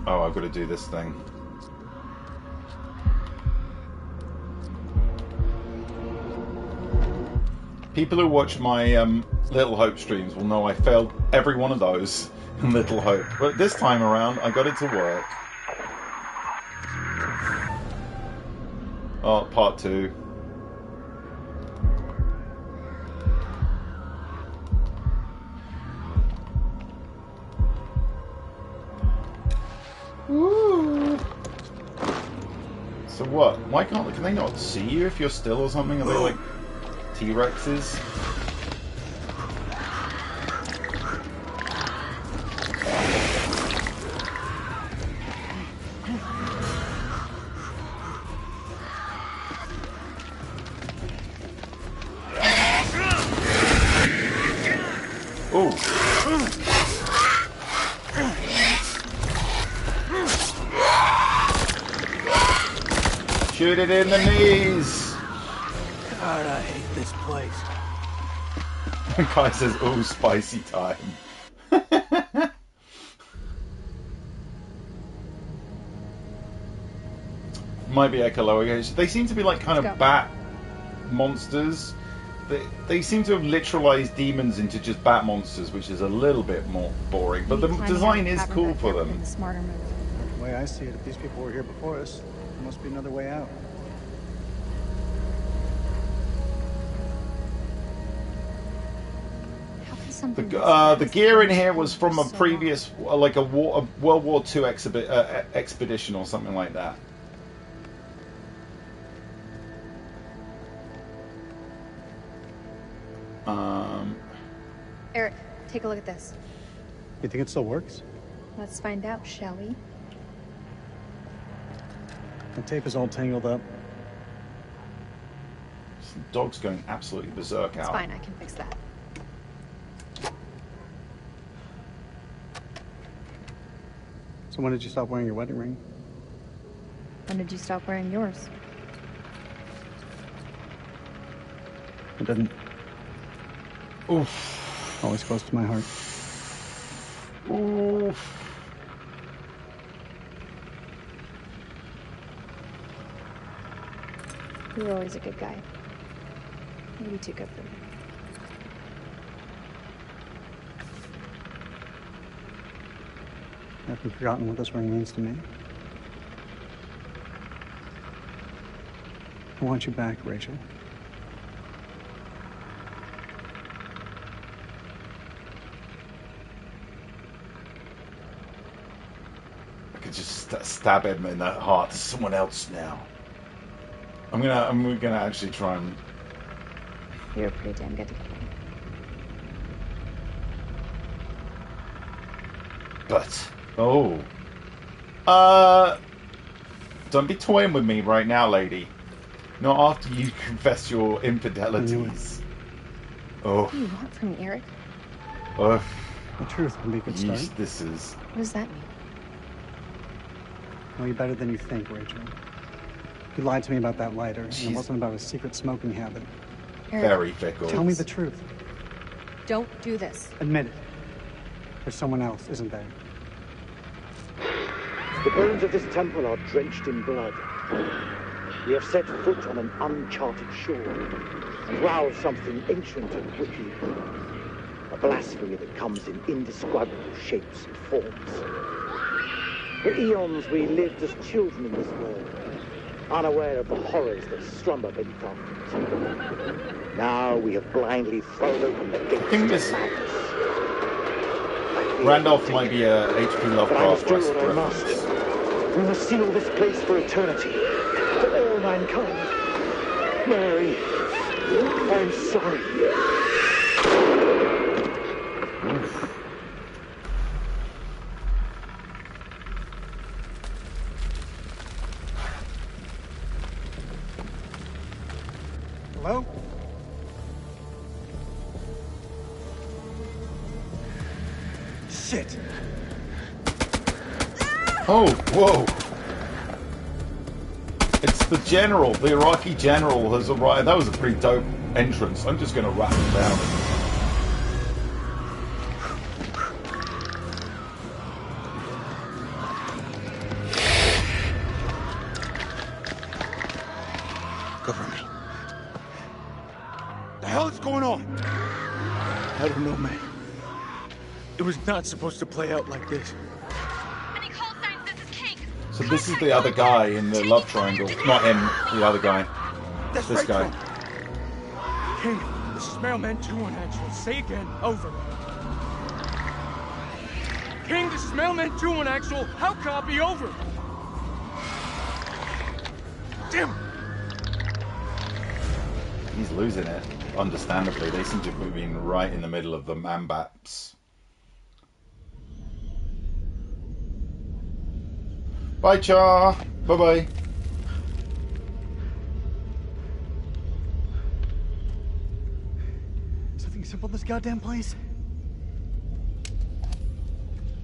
Oh, I've got to do this thing. People who watch my Little Hope streams will know I failed every one of those in Little Hope. But this time around, I got it to work. Oh, part 2. Woo! So what? Why can they not see you if you're still or something? Are they like T-Rexes? Oh! Shoot it in the knees! God, I hate this place. The guy says, "Oh, spicy time." Might be echological. They seem to be like kind Let's of go. bat monsters. They seem to have literalized demons into just bat monsters, which is a little bit more boring. But the Maybe climbing design out of is cavern cool back for there would've them. been the smarter move. The way I see it, if these people were here before us, there must be another way out. How can something The gear in here was from a previous, like a World War II expedition or something like that. Eric, take a look at this. You think it still works? Let's find out, shall we? The tape is all tangled up. Some dog's going absolutely berserk It's out. fine, I can fix that. So when did you stop wearing your wedding ring? When did you stop wearing yours? It didn't. Oof. Always close to my heart. Oof. You were always a good guy. Maybe too good for me. Have you forgotten what this ring means to me? I want you back, Rachel. I could just stab him in the heart. There's someone else now. I'm gonna actually try and. You're pretty damn good to kill. But don't be toying with me right now, lady. Not after you confess your infidelities. What do you want from me, Eric? Oh, The truth can be a good start. this is. What does that mean? Know you better than you think, Rachel. You lied to me about that lighter, and Jeez. it wasn't about a secret smoking habit. Eric, Very fickle. Tell me the truth. don't do this. Admit it. There's someone else, isn't there? The bones of this temple are drenched in blood. We have set foot on an uncharted shore and roused something ancient and wicked. A blasphemy that comes in indescribable shapes and forms. For eons we lived as children in this world, unaware of the horrors that slumber beneath our feet. Now we have blindly thrown open the gates think to this- madness. Randolph might be a H.P. But I Lovecraft must do what I reference. must. We must seal this place for eternity, for all mankind. Mary, I'm sorry. Hello? Shit! Oh, whoa! It's the general. The Iraqi general has arrived. That was a pretty dope entrance. I'm just going to wrap him down. Cover me. The hell is going on? I don't know, man. It was not supposed to play out like this. Any call signs? This is King. So this is the other guy in the love triangle. Not him, the other guy. That's This Rachel. guy. King, this is Mailman 2-1 actual. Say again. Over. King, this is Mailman 2-1 actual. How copy? Over. Damn. He's losing it. Understandably, they seem to be moving right in the middle of the Mambaps. Bye, Char. Bye-bye. Something simple, this goddamn place?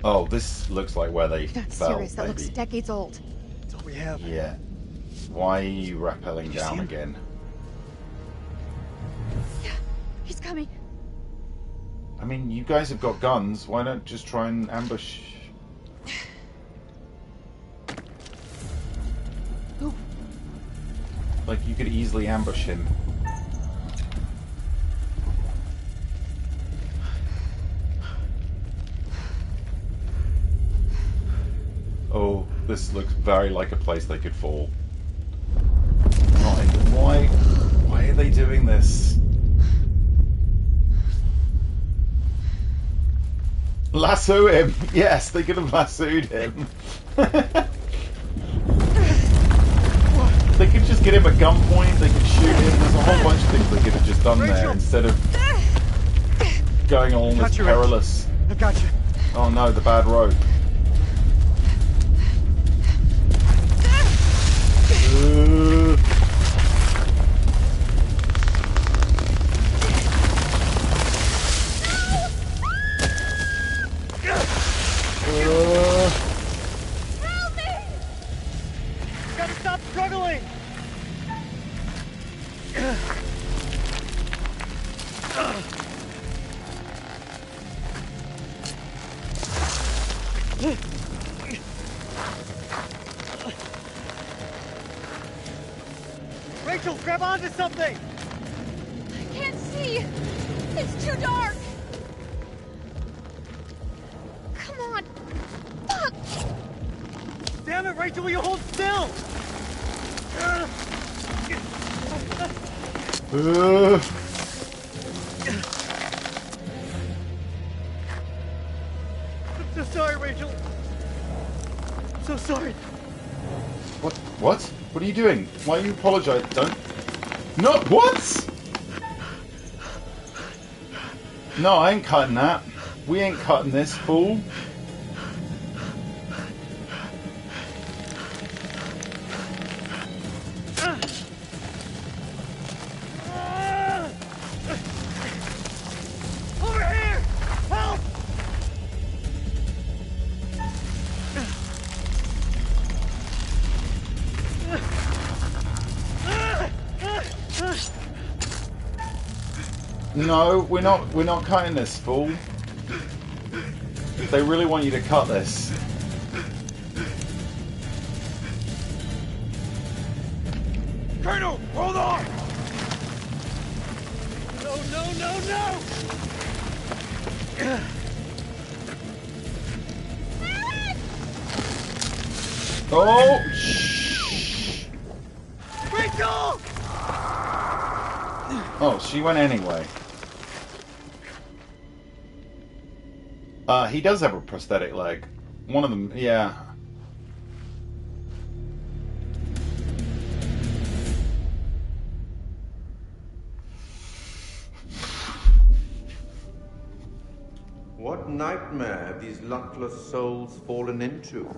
Oh, this looks like where they You're not fell, serious. That looks maybe. decades old. That's all we have. Yeah. Why are you rappelling You down see him? again? Yeah, he's coming. I mean, you guys have got guns. Why not just try and ambush? Ooh. Like, you could easily ambush him. Oh, this looks very like a place they could fall. Right, why are they doing this? Lasso him! Yes, they could have lassoed him. They could just get him at gunpoint, they could shoot him. There's a whole bunch of things they could have just done there Rachel! instead of going along Got this you, Rachel. perilous. I got you. Oh no, the bad road. Gotta stop struggling! Rachel, grab onto something! I can't see. It's too dark. Come on. Fuck. Rachel, will you hold still? I'm so sorry, Rachel. I'm so sorry. What? What? What are you doing? Why are you apologizing? Don't. No, what? No, I ain't cutting that. We ain't cutting this, fool. Over here! Help! No, we're not cutting this, fool. They really want you to cut this. Colonel, hold on! No, no, no, no! Oh, shh. Rachel! Oh, she went anyway. He does have a prosthetic leg. One of them, yeah. What nightmare have these luckless souls fallen into?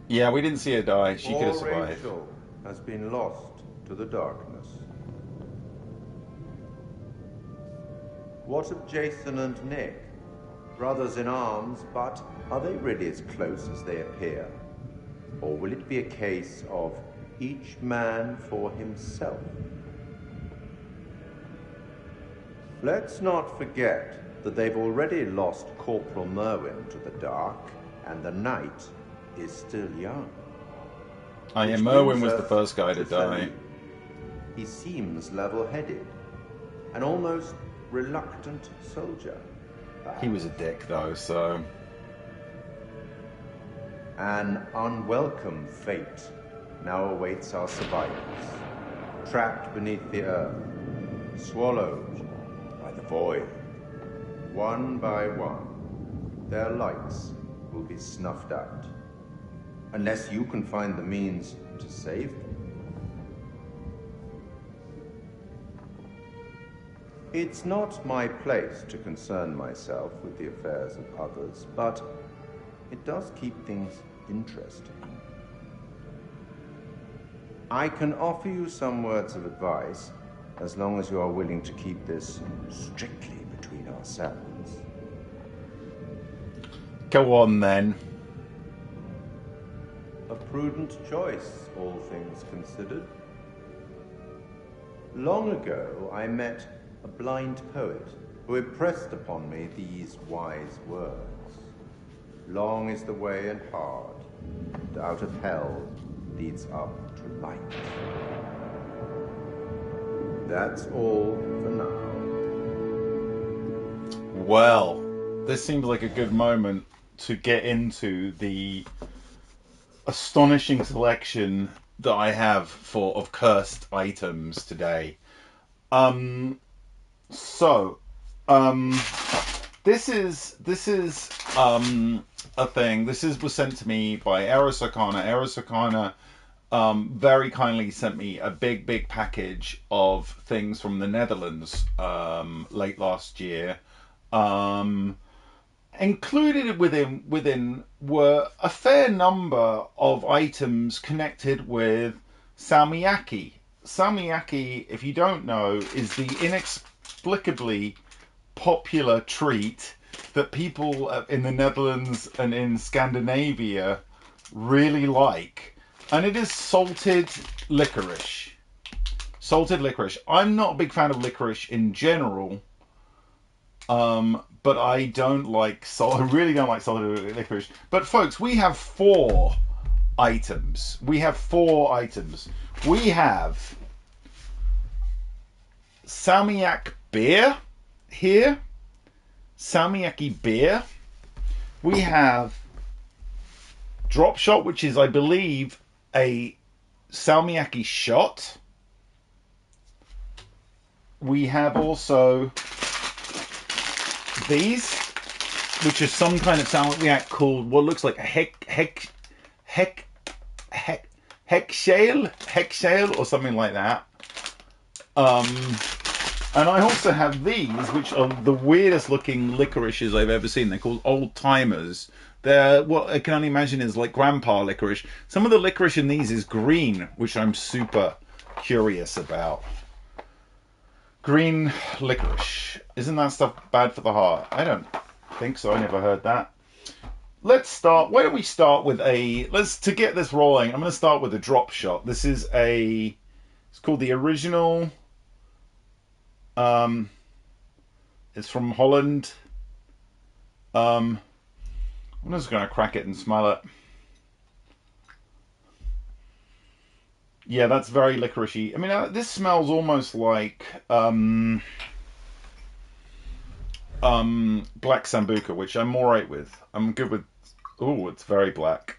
Yeah, we didn't see her die. She could have Poor survived. Rachel has been lost to the darkness. What of Jason and Nick? Brothers in arms, but are they really as close as they appear? Or will it be a case of each man for himself? Let's not forget that they've already lost Corporal Merwin to the dark, and the night is still young. Oh yeah, Which Merwin brings was the us first guy to die. Philippe. He seems level-headed, an almost reluctant soldier. He was a dick though, so... An unwelcome fate now awaits our survivors, trapped beneath the earth, swallowed by the void. One by one, their lights will be snuffed out, unless you can find the means to save them. It's not my place to concern myself with the affairs of others, but it does keep things interesting. I can offer you some words of advice, as long as you are willing to keep this strictly between ourselves. Go on then. A prudent choice, all things considered. Long ago, I met a blind poet who impressed upon me these wise words. Long is the way and hard, and out of hell leads up to light. That's all for now. Well, this seems like a good moment to get into the astonishing selection that I have of cursed items today. This is a thing. This was sent to me by Aerosarcana. Aerosarcana very kindly sent me a big package of things from the Netherlands late last year. Included within were a fair number of items connected with salmiakki. Salmiakki, if you don't know, is the inexplicably popular treat that people in the Netherlands and in Scandinavia really like. And it is salted licorice. Salted licorice. I'm not a big fan of licorice in general. But I don't like I really don't like salted licorice. But folks, we have 4 items. We have 4 items. We have salmiak beer here. Salmiakki beer. We have drop shot, which is, I believe, a salmiakki shot. We have also these, which is some kind of salmiak called what looks like a hexale or something like that. And I also have these, which are the weirdest looking licorices I've ever seen. They're called old timers. They're what I can only imagine is like grandpa licorice. Some of the licorice in these is green, which I'm super curious about. Green licorice. Isn't that stuff bad for the heart? I don't think so. I never heard that. Let's start. Why don't we start with to get this rolling, I'm going to start with a drop shot. This is it's called the original. It's from Holland. I'm just going to crack it and smell it. Yeah, that's very licoricey. I mean, this smells almost like black sambuca, which I'm alright with. I'm good with. Oh, it's very black.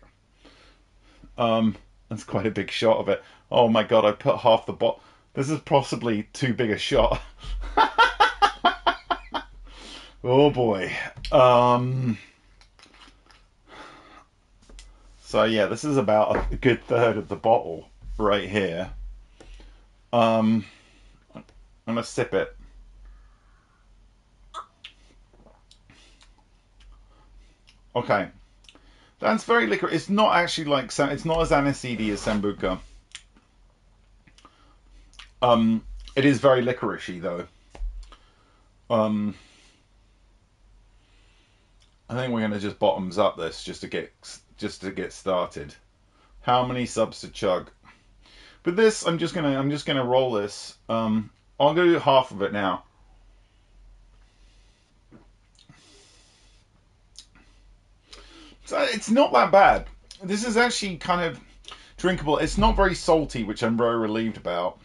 That's quite a big shot of it. Oh my god, I put half the bottle. This is possibly too big a shot. Oh boy. So yeah, this is about a good third of the bottle right here. I'm gonna sip it. Okay, that's very liquid. It's not actually like it's not as aniseedy as sambuca. It is very licoricey though. I think we're gonna just bottoms up this just to get started. How many subs to chug? But this, I'm just gonna roll this. I'll go do half of it now. So it's not that bad. This is actually kind of drinkable. It's not very salty, which I'm very relieved about.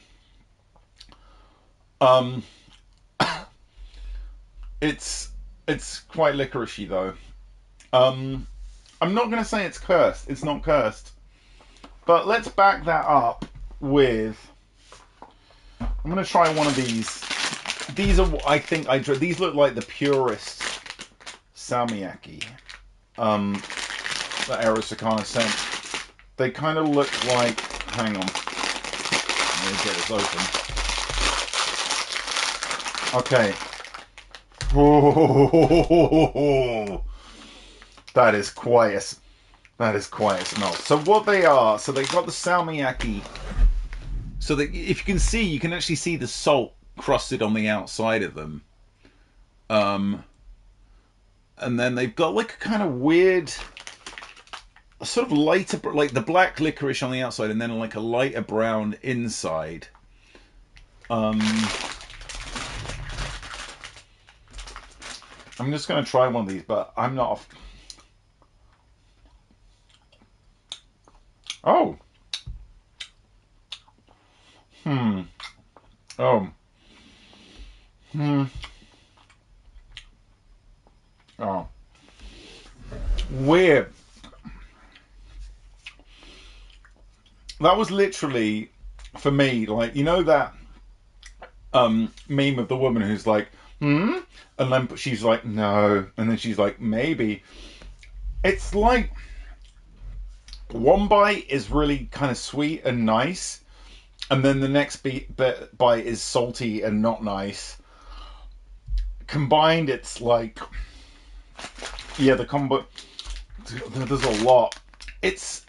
It's quite licoricey though. I'm not going to say it's cursed. It's not cursed. But let's back that up with. I'm going to try one of these. These are, I think, these look like the purest salmiakki that Arasakana sent. They kind of look like. Hang on. Let me get this open. Okay. Oh, that is quite a smell. So what they are, so they got the salmiakki. So that if you can see, you can actually see the salt crusted on the outside of them. And then they've got like a kind of weird, sort of lighter, like the black licorice on the outside, and then like a lighter brown inside. I'm just going to try one of these, but I'm not. Oh. Oh. Oh. Weird. That was literally, for me, like, you know that meme of the woman who's like, and then she's like, no, and then she's like, maybe. It's like one bite is really kind of sweet and nice, and then the next bite is salty and not nice. Combined, it's like, yeah, the combo. There's a lot. It's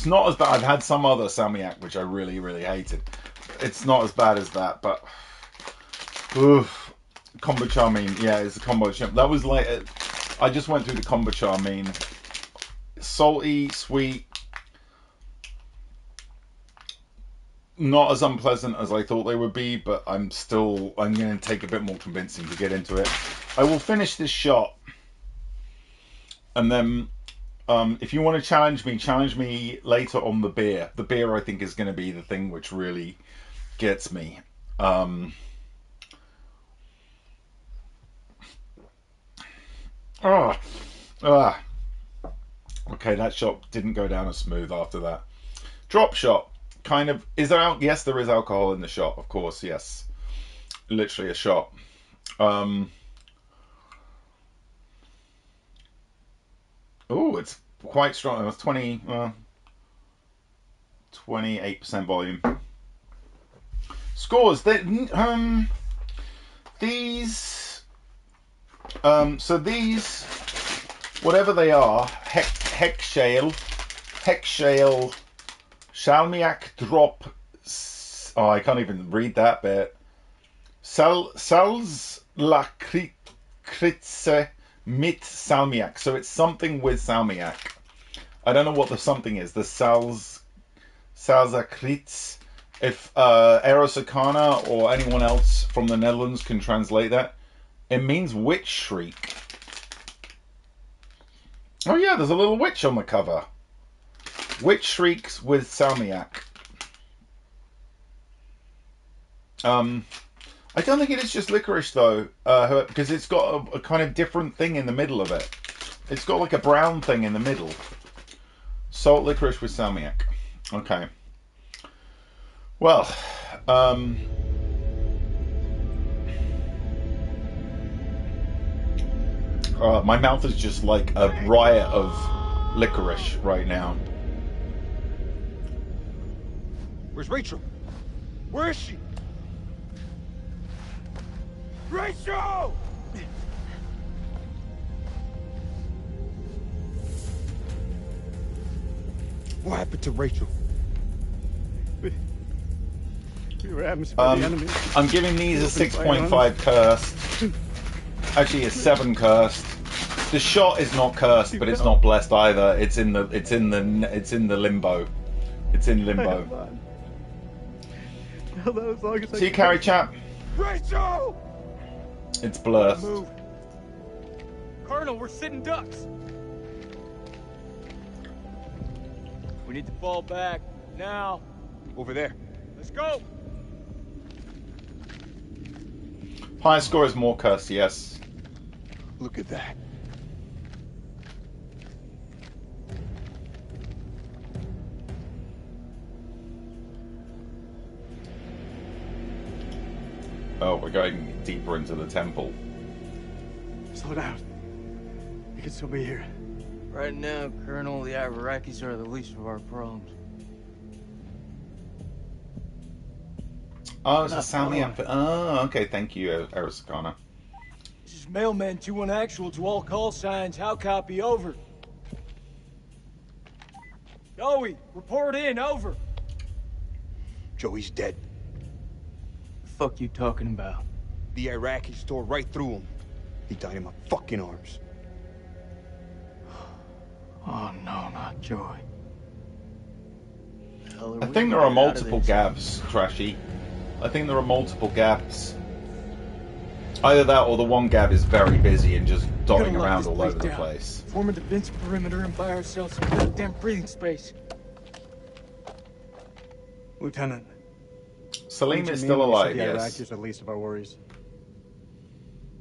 not as bad. I've had some other salmiak which I really, really hated. It's not as bad as that, but kombucha mean, yeah, it's a kombucha. That was like I just went through the kombucha mean. Salty, sweet, not as unpleasant as I thought they would be, but I'm going to take a bit more convincing to get into it. I will finish this shot, and then if you want to challenge me later on the beer. The beer, I think, is going to be the thing which really gets me. Um, oh, ah. Okay, that shot didn't go down as smooth after that. Drop shot. Kind of. Is there? Yes, there is alcohol in the shot. Of course, yes. Literally a shot. Oh, it's quite strong. It's 28% volume. Scores. These. So these, whatever they are, Hexshale, Shalmiak drop. Oh, I can't even read that bit. Salzlakritze mit Salmiak. So it's something with Salmiak. I don't know what the something is. The Salzakritz. If Erosakana or anyone else from the Netherlands can translate that, it means witch shriek. Oh yeah, there's a little witch on the cover. Witch shrieks with Salmiak. I don't think it is just licorice though, because it's got a kind of different thing in the middle of it. It's got like a brown thing in the middle. Salt licorice with Salmiak. Okay. Well, my mouth is just like a riot of licorice right now. Where's Rachel? Where is she? Rachel! What happened to Rachel? We were atmosphere for the enemy. I'm giving these a 6.5 cursed. Actually, a 7 cursed. The shot is not cursed, but it's not blessed either. It's in the limbo. It's in limbo. See you, carry chap. Rachel! It's blessed. Move. Colonel, we're sitting ducks. We need to fall back now. Over there. Let's go. Higher score is more cursed, yes. Look at that. Oh, we're going deeper into the temple. Slow down. We can still be here. Right now, Colonel, the Iraqis are the least of our problems. Oh, it's a Salmiak. Oh, okay. Thank you, Arasakana. This is Mailman 2-1 actual to all call signs. How copy? Over. Joey, report in. Over. Joey's dead. The fuck you talking about? The Iraqis tore right through him. He died in my fucking arms. Oh, no, not Joey. I think there are multiple gaps, Trashy. I think there are multiple gaps. Either that or the one gap is very busy and just dotting around all over the place. Form a defense perimeter and buy ourselves some goddamn breathing space. Lieutenant. Salim is still alive, the yes. Iraqis are the least of our worries.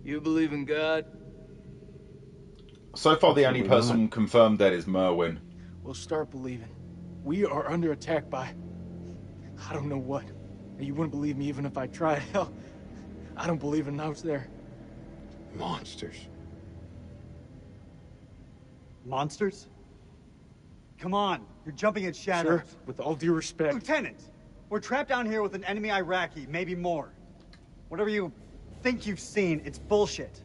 You believe in God? So far, the only person confirmed dead is Merwin. We'll start believing. We are under attack by... I don't know what. You wouldn't believe me even if I tried. Hell, I don't believe in out there. Monsters. Monsters? Come on, you're jumping at shadows. Sir, with all due respect... Lieutenant, we're trapped down here with an enemy Iraqi, maybe more. Whatever you think you've seen, it's bullshit.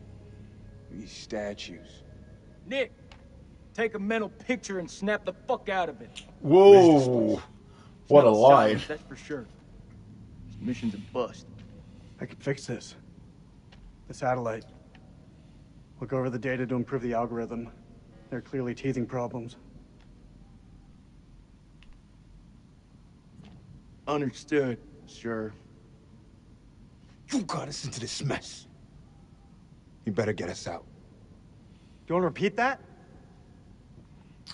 These statues. Nick, take a mental picture and snap the fuck out of it. Whoa! What a line. That's for sure. This mission's a bust. I can fix this. The satellite. Look over the data to improve the algorithm. There are clearly teething problems. Understood, sure. You got us into this mess. You better get us out. Do you want to repeat that?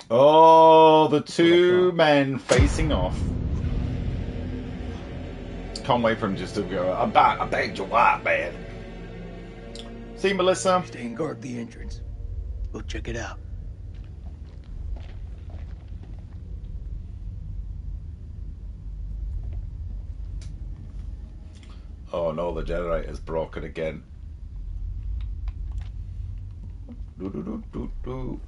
Oh, the two men facing off. can't wait for him just to go, I'm back, I begged your wife, man. See, Melissa? Stay and guard the entrance. We'll check it out. Oh no, the generator's broken again. Do, do, do, do, do.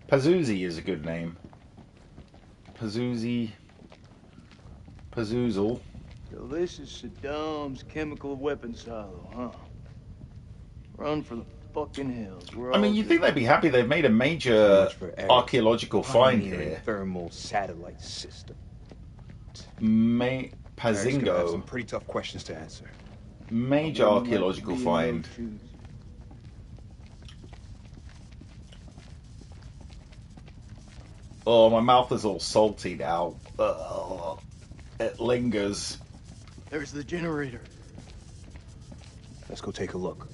Pazuzu is a good name. Pazuzu. Pazuzu. So this is Saddam's chemical weapon silo, huh? Run for the fucking hills. I mean, you'd think they'd be happy they've made a major archaeological find here. Thermal satellite system. Pazingo. Some pretty tough questions to answer. Major archaeological find. Oh, my mouth is all salty now. Ugh. It lingers. There's the generator. Let's go take a look.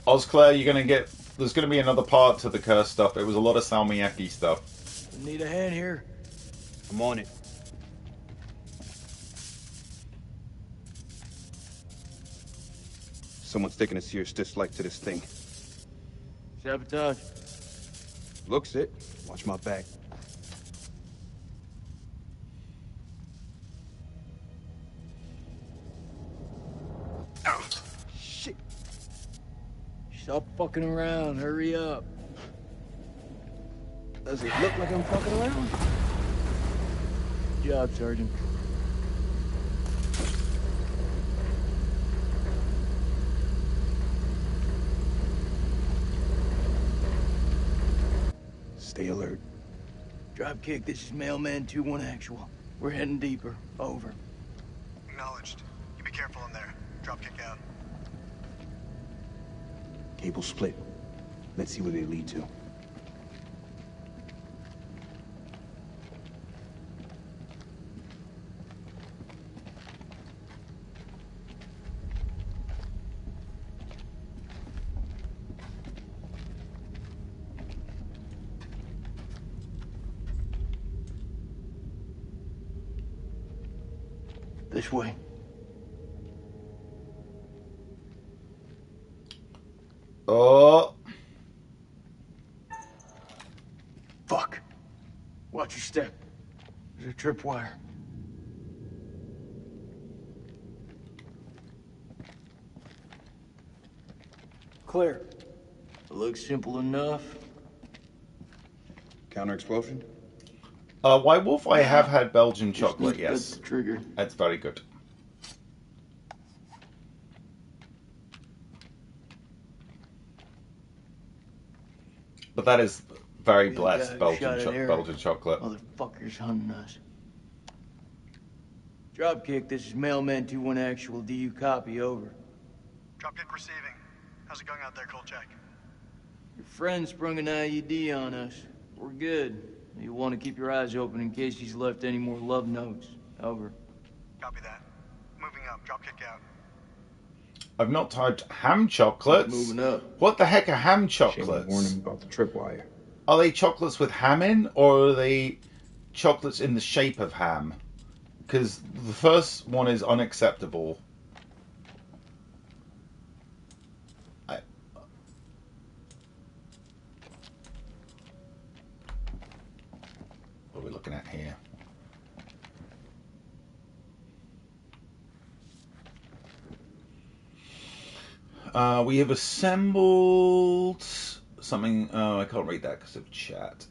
Osclair, you're gonna get. There's gonna be another part to the curse stuff. It was a lot of Salmiakki stuff. Need a hand here? I'm on it. Someone's taking a serious dislike to this thing. Sabotage. Looks it. Watch my back. Ow. Shit. Stop fucking around. Hurry up. Does it look like I'm fucking around? Good job, Sergeant. Stay alert. Dropkick, this is Mailman 2-1 actual. We're heading deeper. Over. Acknowledged. You be careful in there. Dropkick out. Cable split. Let's see where they lead to. This way. Oh. Fuck. Watch your step. There's a tripwire. Clear. It looks simple enough. Counter explosion? White Wolf, I have had Belgian chocolate, yes. The trigger. That's very good. But that is very blessed Belgian chocolate. Motherfuckers hunting us. Dropkick, this is Mailman 2-1 actual. Do you copy? Over. Dropkick receiving. How's it going out there, Kolchak? Your friend sprung an IED on us. We're good. You'll want to keep your eyes open in case he's left any more love notes. Over. Copy that. Moving up. Dropkick out. I've not typed ham chocolates. Moving up. What the heck are ham chocolates? Warning about the tripwire. Are they chocolates with ham in, or are they chocolates in the shape of ham? Because the first one is unacceptable. What are we looking at here? We have assembled something. Oh, I can't read that because of chat.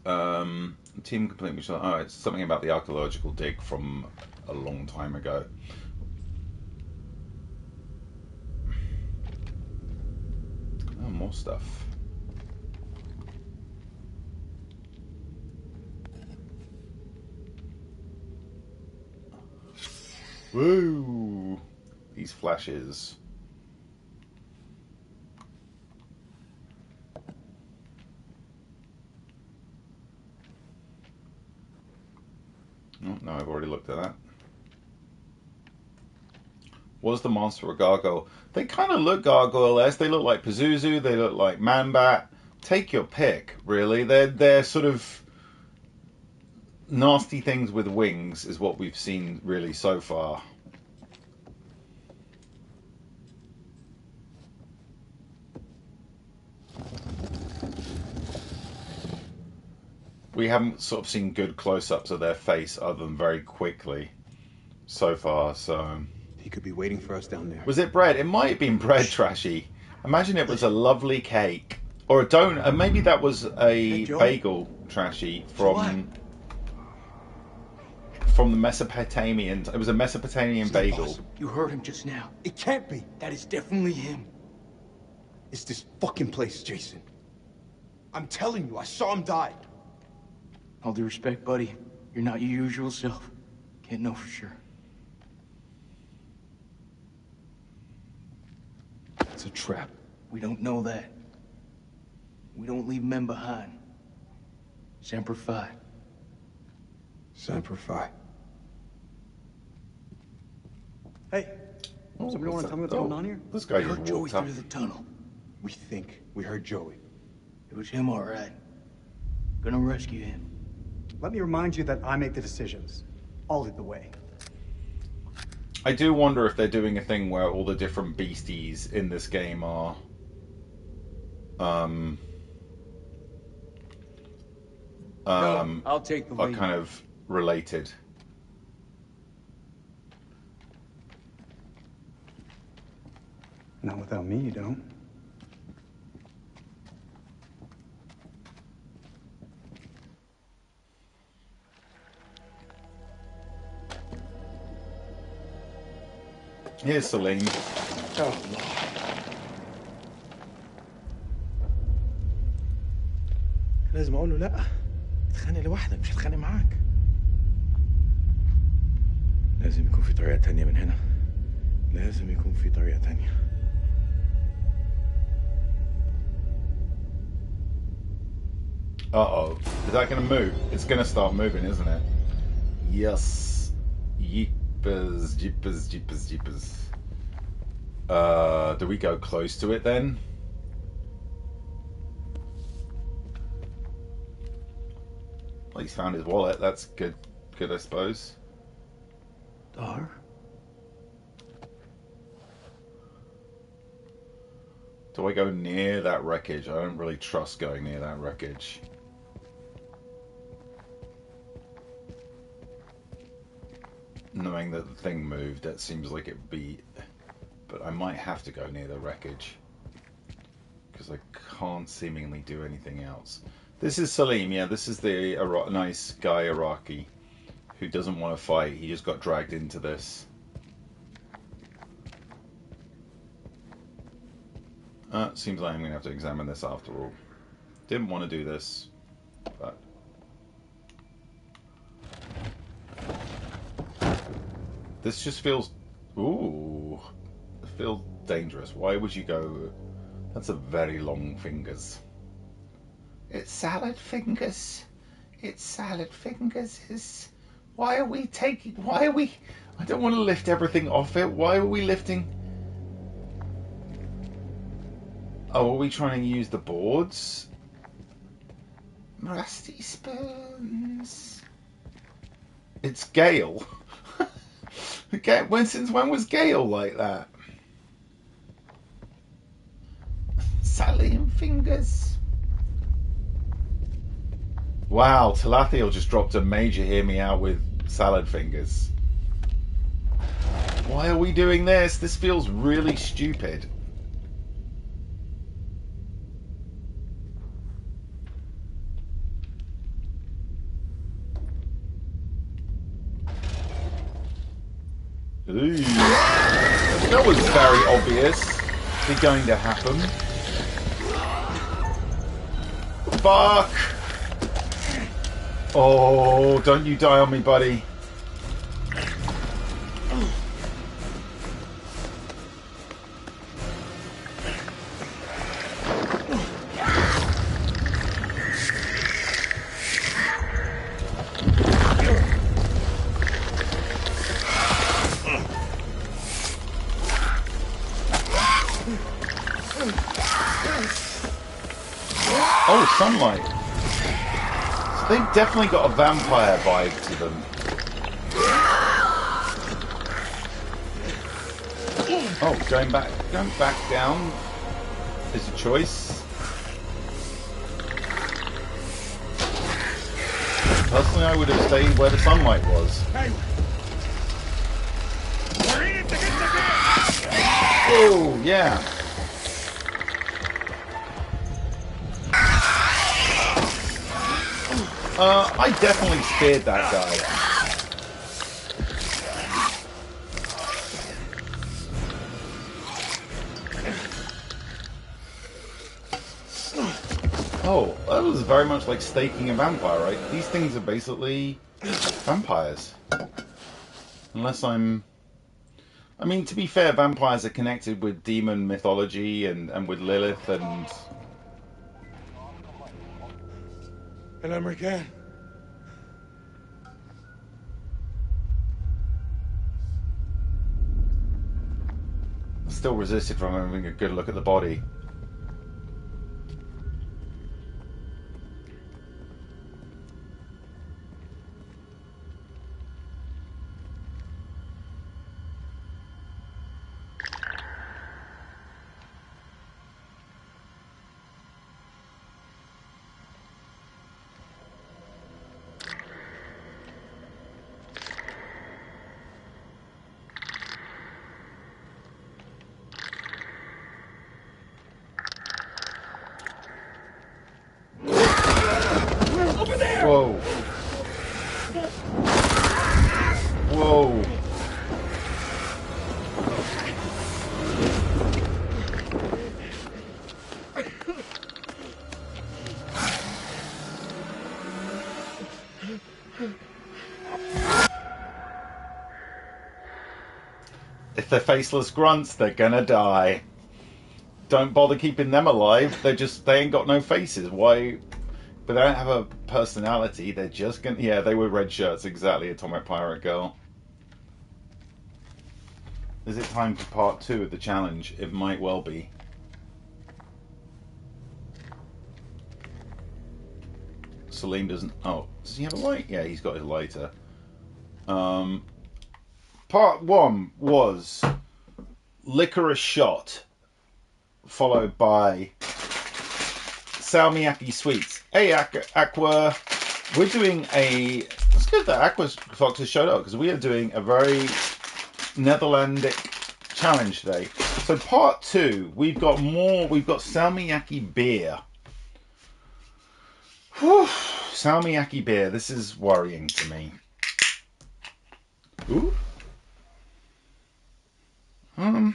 Team complete. Oh, it's something about the archaeological dig from a long time ago. Oh, more stuff. Woo! These flashes. Oh, no, I've already looked at that. Was the monster a gargoyle? They kind of look gargoyle-esque. They look like Pazuzu. They look like Man-Bat. Take your pick, really. They're sort of nasty things with wings is what we've seen really so far. We haven't sort of seen good close-ups of their face other than very quickly so far, so... He could be waiting for us down there. Was it bread? It might have been bread, Trashy. Imagine it was a lovely cake. Or a donut. Maybe that was a bagel, Trashy, from the Mesopotamian. It was a Mesopotamian bagel. Awesome. You heard him just now. It can't be. That is definitely him. It's this fucking place, Jason. I'm telling you, I saw him die. All due respect, buddy. You're not your usual self. Can't know for sure. It's a trap. We don't know that. We don't leave men behind. Semper Fi. Semper Fi. Hey, somebody want to tell me what's going on here? This guy We just heard Joey walked up. through the tunnel. We think we heard Joey. It was him, all right. Gonna rescue him. Let me remind you that I make the decisions. I'll lead the way. I do wonder if they're doing a thing where all the different beasties in this game are I'll take the are lead. kind of related. Not without me, you don't. Here's Celine. Oh, Lord. لازم اقول له لا اتخانق لوحدك مش هتخانق معاك. لازم يكون في طريقة تانية من هنا. لازم يكون في طريقة تانية. Uh-oh. Is that going to move? It's going to start moving, isn't it? Yes. Jeepers, jeepers, jeepers, jeepers. Do we go close to it then? Well, he's found his wallet. That's good, I suppose. Dar? Do I go near that wreckage? I don't really trust going near that wreckage. Knowing that the thing moved, that seems like it would be... But I might have to go near the wreckage. Because I can't seemingly do anything else. This is Salim, yeah, this is the nice guy Iraqi who doesn't want to fight. He just got dragged into this. Seems like I'm going to have to examine this after all. Didn't want to do this, but... This just feels... Ooh. It feels dangerous. Why would you go... That's a very long fingers. It's salad fingers. It's salad fingers. Why are we taking... Why are we... I don't want to lift everything off it. Why are we lifting... Oh, are we trying to use the boards? Rusty spoons. It's Gale. Since when was Gale like that? Saline fingers. Wow, Talathiel just dropped a major hear me out with salad fingers. Why are we doing this? This feels really stupid. Ooh. That was very obviously going to happen. Fuck! Oh, don't you die on me, buddy. Oh, sunlight. So they've definitely got a vampire vibe to them. Oh, going back down is a choice. Personally, I would have stayed where the sunlight was. Oh, yeah. I definitely speared that guy. Oh, that was very much like staking a vampire, right? These things are basically vampires. Unless I'm... I mean, to be fair, vampires are connected with demon mythology and with Lilith and... El American. Still resisted from having a good look at the body. Whoa. Whoa. If they're faceless grunts, they're gonna die. Don't bother keeping them alive. They ain't got no faces. Why? But they don't have a personality. They're just gonna... Yeah, they were red shirts. Exactly. Atomic Pirate Girl. Is it time for part 2 of the challenge? It might well be. Salim doesn't... Oh, does he have a light? Yeah, he's got his lighter. Part 1 was Licorice Shot, followed by Salmiakki Sweets. Hey, Aqua, we're doing a... It's good that Aqua Fox has showed up, because we are doing a very Netherlandic challenge today. So part 2, we've got Salmiakki beer. Whew, Salmiakki beer, this is worrying to me. Ooh.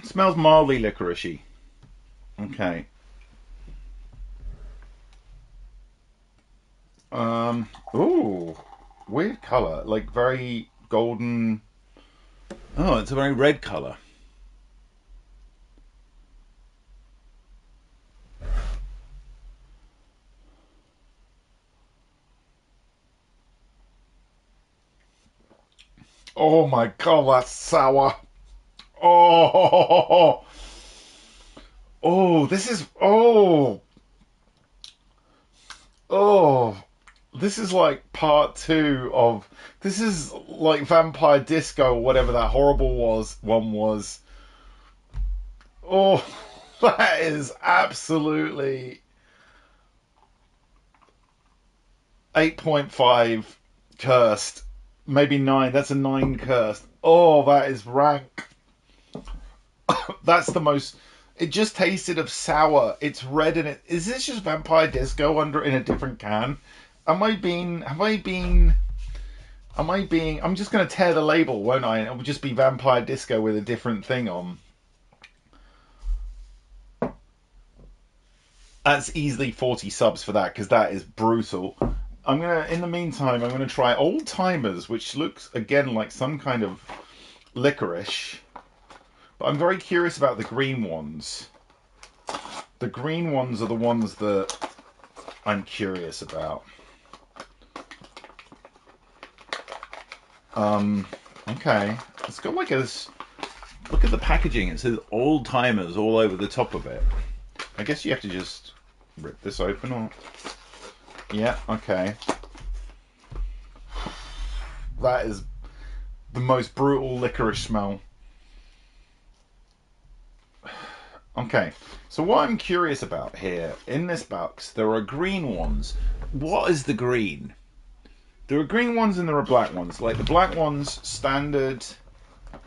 Smells mildly licoricey. Okay. Ooh, weird color, like very golden. Oh, it's a very red color. Oh my god, that's sour. Oh, oh, this is, oh, this is like part 2 of, this is like Vampire Disco or whatever that horrible one was. Oh, that is absolutely 8.5 cursed. Maybe 9. That's a 9 cursed. Oh, that is rank. That's the most... It just tasted of sour. It's red in it. Is this just Vampire Disco in a different can? I'm just going to tear the label, won't I? It will just be Vampire Disco with a different thing on. That's easily 40 subs for that, because that is brutal. In the meantime, I'm gonna try Old Timers, which looks again like some kind of licorice. But I'm very curious about the green ones. The green ones are the ones that I'm curious about. Okay. It's got like a... Look at the packaging. It says Old Timers all over the top of it. I guess you have to just rip this open or... Yeah, okay. That is the most brutal licorice smell. Okay, so what I'm curious about here, in this box, there are green ones. What is the green? There are green ones and there are black ones. Like the black ones, standard,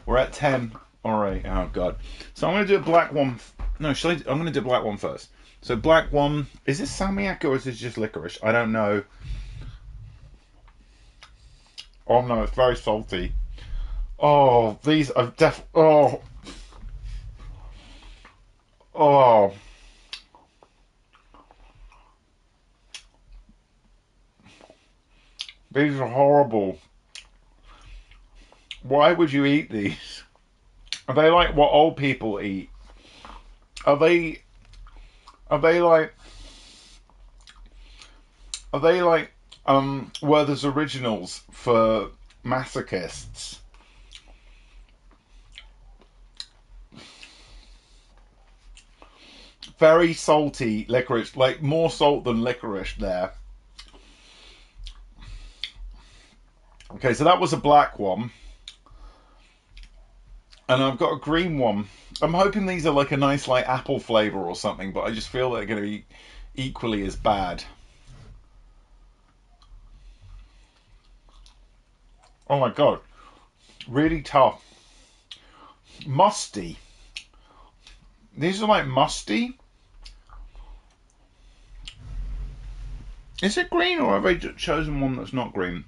we're at 10. Alright, oh god. So I'm going to do a black one. No, I'm going to do a black one first. So black one, is this salmiak or is this just licorice? I don't know. Oh no, it's very salty. Oh, these are oh. Oh. These are horrible. Why would you eat these? Are they like what old people eat? Are they like Werther's Originals for masochists? Very salty licorice, like more salt than licorice there. Okay, so that was a black one. And I've got a green one. I'm hoping these are like a nice like apple flavour or something, but I just feel they're going to be equally as bad. Oh my god. Really tough. Musty. These are like musty. Is it green or have I chosen one that's not green?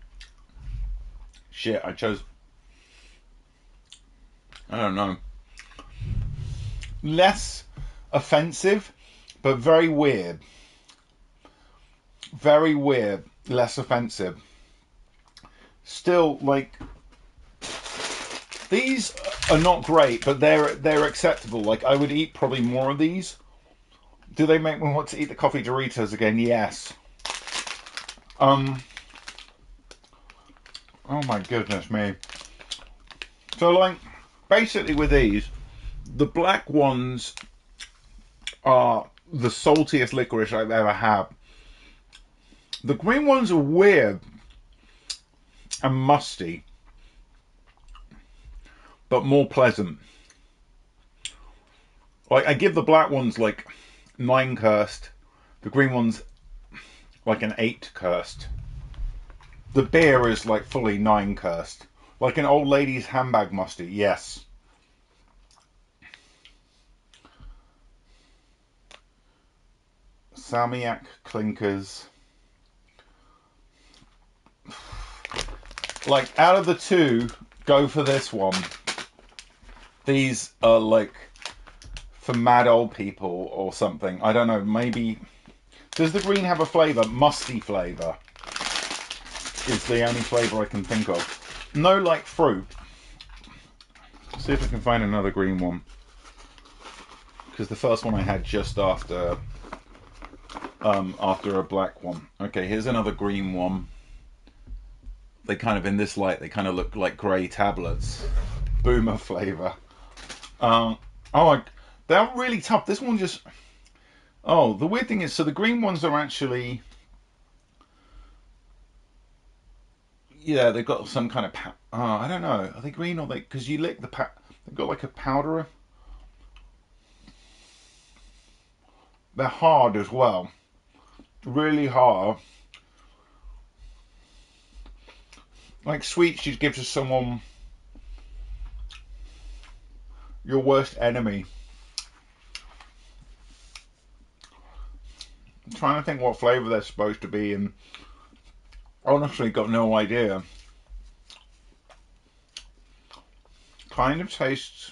Shit, I chose... I don't know. Less offensive, but very weird. Very weird. Less offensive. Still, like... These are not great, but they're acceptable. Like, I would eat probably more of these. Do they make me want to eat the coffee Doritos again? Yes. Oh my goodness me. So like, basically with these, the black ones are the saltiest licorice I've ever had. The green ones are weird and musty, but more pleasant. Like, I give the black ones like 9 cursed, the green ones like an 8 cursed. The beer is like fully 9 cursed. Like an old lady's handbag musty, yes. Salmiak clinkers. Like, out of the two, go for this one. These are like for mad old people or something. I don't know, maybe... Does the green have a flavour? Musty flavour is the only flavour I can think of. No, like, fruit. See if I can find another green one. Because the first one I had just after a black one. Okay, here's another green one. They kind of, in this light, they kind of look like grey tablets. Boomer flavour. They're really tough. This one just... Oh, the weird thing is, so the green ones are actually... Yeah, they've got some kind of... I don't know. Are they green or they... Because you lick the... They've got like a powder. They're hard as well. Really hard. Like sweets you'd give to someone... Your worst enemy. I'm trying to think what flavour they're supposed to be, and honestly got no idea. Kind of tastes...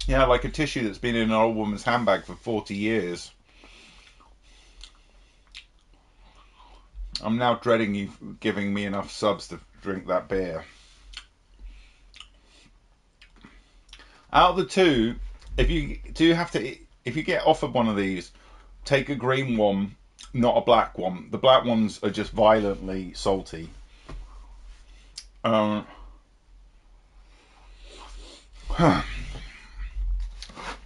Yeah, like a tissue that's been in an old woman's handbag for 40 years. I'm now dreading you giving me enough subs to drink that beer. Out of the two, if you get offered one of these, take a green one, not a black one. The black ones are just violently salty.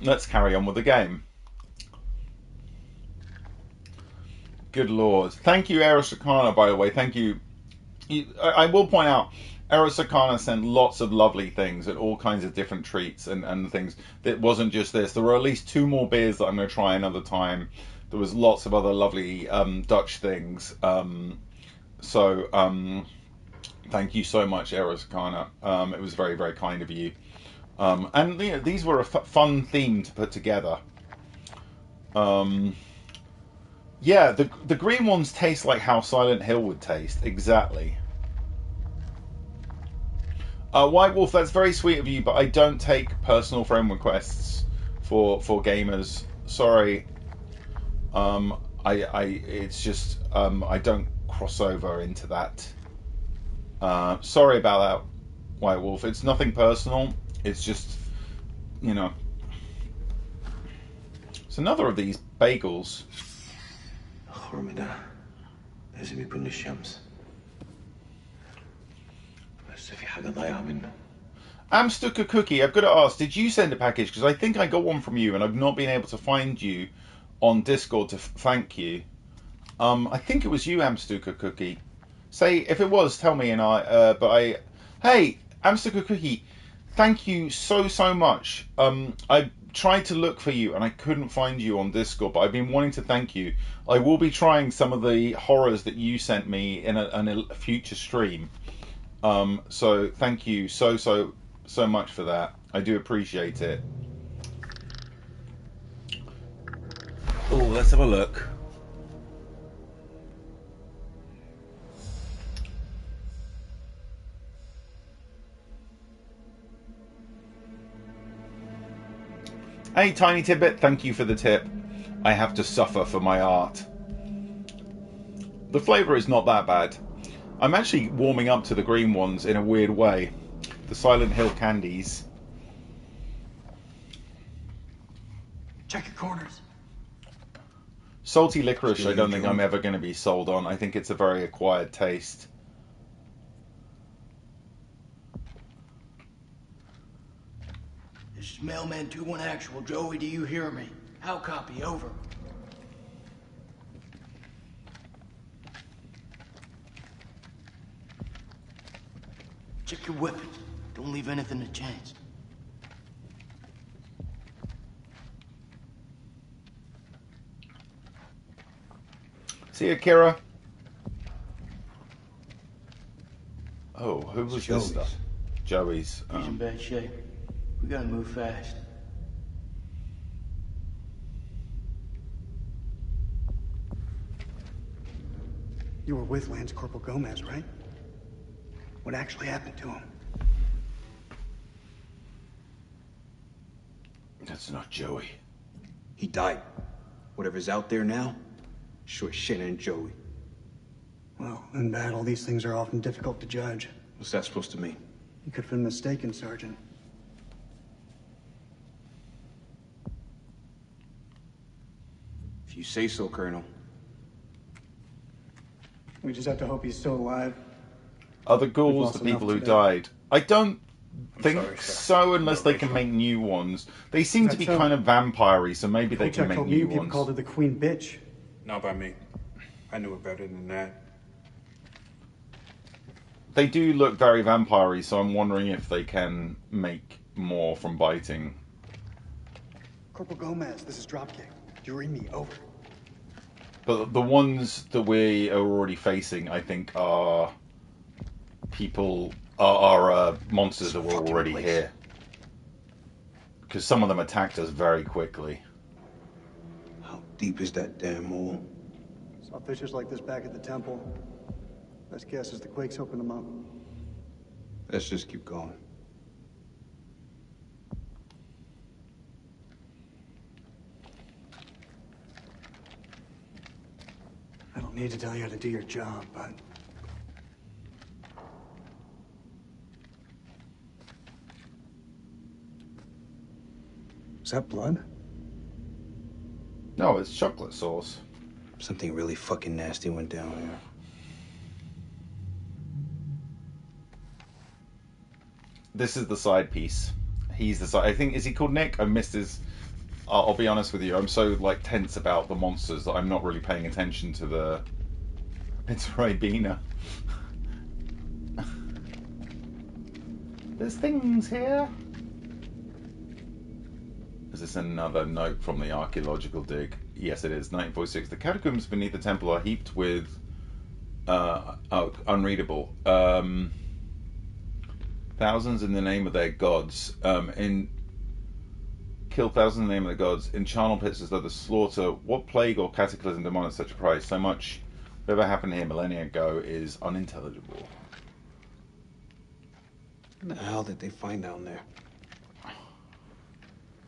let's carry on with the game. Good lord. Thank you, Arasakana, by the way. Thank you. I will point out, Arasakana sent lots of lovely things and all kinds of different treats and things. It wasn't just this. There were at least 2 more beers that I'm going to try another time. There was lots of other lovely Dutch things. Thank you so much, Arasakana. It was very, very kind of you. And you know, these were a fun theme to put together. Yeah, the green ones taste like how Silent Hill would taste. Exactly. White Wolf, that's very sweet of you, but I don't take personal friend requests for gamers. Sorry. It's just I don't cross over into that. Sorry about that, White Wolf. It's nothing personal. It's just, you know. It's another of these bagels. Corvidae. لازم يكون الشمس. بس في حاجة ضايعة منه. Amstuka Cookie, I've got to ask, did you send a package? Because I think I got one from you and I've not been able to find you on Discord to thank you. I think it was you, Amstuka Cookie. Say, if it was, tell me and hey, Amstuka Cookie, thank you so much. I tried to look for you and I couldn't find you on Discord, but I've been wanting to thank you. I will be trying some of the horrors that you sent me in a future stream. So thank you so much for that. I do appreciate it. Oh, let's have a look. Hey, Tiny Tidbit, thank you for the tip. I have to suffer for my art. The flavour is not that bad. I'm actually warming up to the green ones in a weird way. The Silent Hill candies. Check your corners. Salty licorice, I don't think I'm ever going to be sold on. I think it's a very acquired taste. This is Mailman 2-1 Actual. Joey, do you hear me? How copy? Over. Check your weapons. Don't leave anything to chance. See you, Kira. Oh, who was this stuff? Joey's. He's in bad shape. We gotta move fast. You were with Lance Corporal Gomez, right? What actually happened to him? That's not Joey. He died. Whatever's out there now, sure shit ain't Joey. Well, in battle, these things are often difficult to judge. What's that supposed to mean? You could have been mistaken, Sergeant. If you say so, Colonel. We just have to hope he's still alive. Are the ghouls the people who died? I don't think so, unless they can make new ones. They seem to be kind of vampire-y, so maybe they can make new People ones. called her the Queen Bitch. Not by me. I knew it better than that. They do look very vampire-y, so I'm wondering if they can make more from biting. Corporal Gomez, this is Dropkick. Do you read me? Over. But the ones that we are already facing, I think, are people, are monsters that were already here. Because some of them attacked us very quickly. How deep is that damn hole? Saw fissures like this back at the temple. Best guess is the quakes opened them up. Let's just keep going. I don't need to tell you how to do your job, but... Is that blood? No, it's chocolate sauce. Something really fucking nasty went down here. This is the side piece. He's the side. I think, is he called Nick? I missed his I'll be honest with you. I'm so like tense about the monsters that I'm not really paying attention to the. It's Ribena. There's things here. Is this another note from the archaeological dig? Yes, it is. 1946. The catacombs beneath the temple are heaped with unreadable. Thousands in the name of their gods. Kill thousands in the name of their gods. In charnel pits as though the slaughter. What plague or cataclysm demands such a price? So much whatever happened here millennia ago is unintelligible. What the hell did they find down there?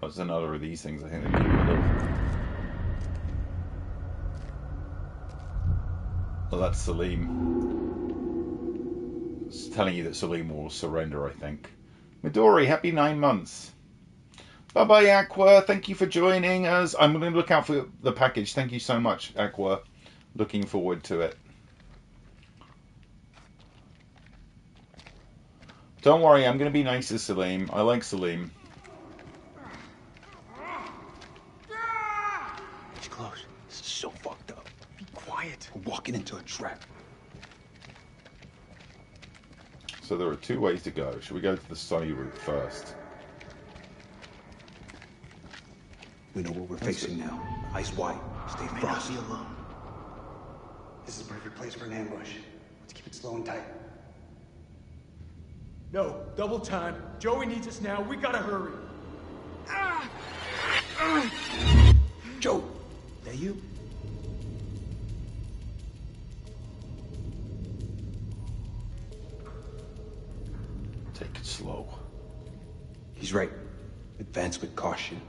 That's another of these things I think they get rid of. Well, that's Salim. It's telling you that Salim will surrender, I think. Midori, happy 9 months. Bye-bye, Aqua. Thank you for joining us. I'm going to look out for the package. Thank you so much, Aqua. Looking forward to it. Don't worry, I'm going to be nice to Salim. I like Salim. It's close. This is so fucked up. Be quiet. We're walking into a trap. So there are 2 ways to go. Should we go to the sunny route first? We know what we're facing now. Eyes wide. Stay frosty. Alone. This is a perfect place for an ambush. Let's keep it slow and tight. No, double time. Joey needs us now. We gotta hurry. Joe, that you? Take it slow. He's right. Advance with caution.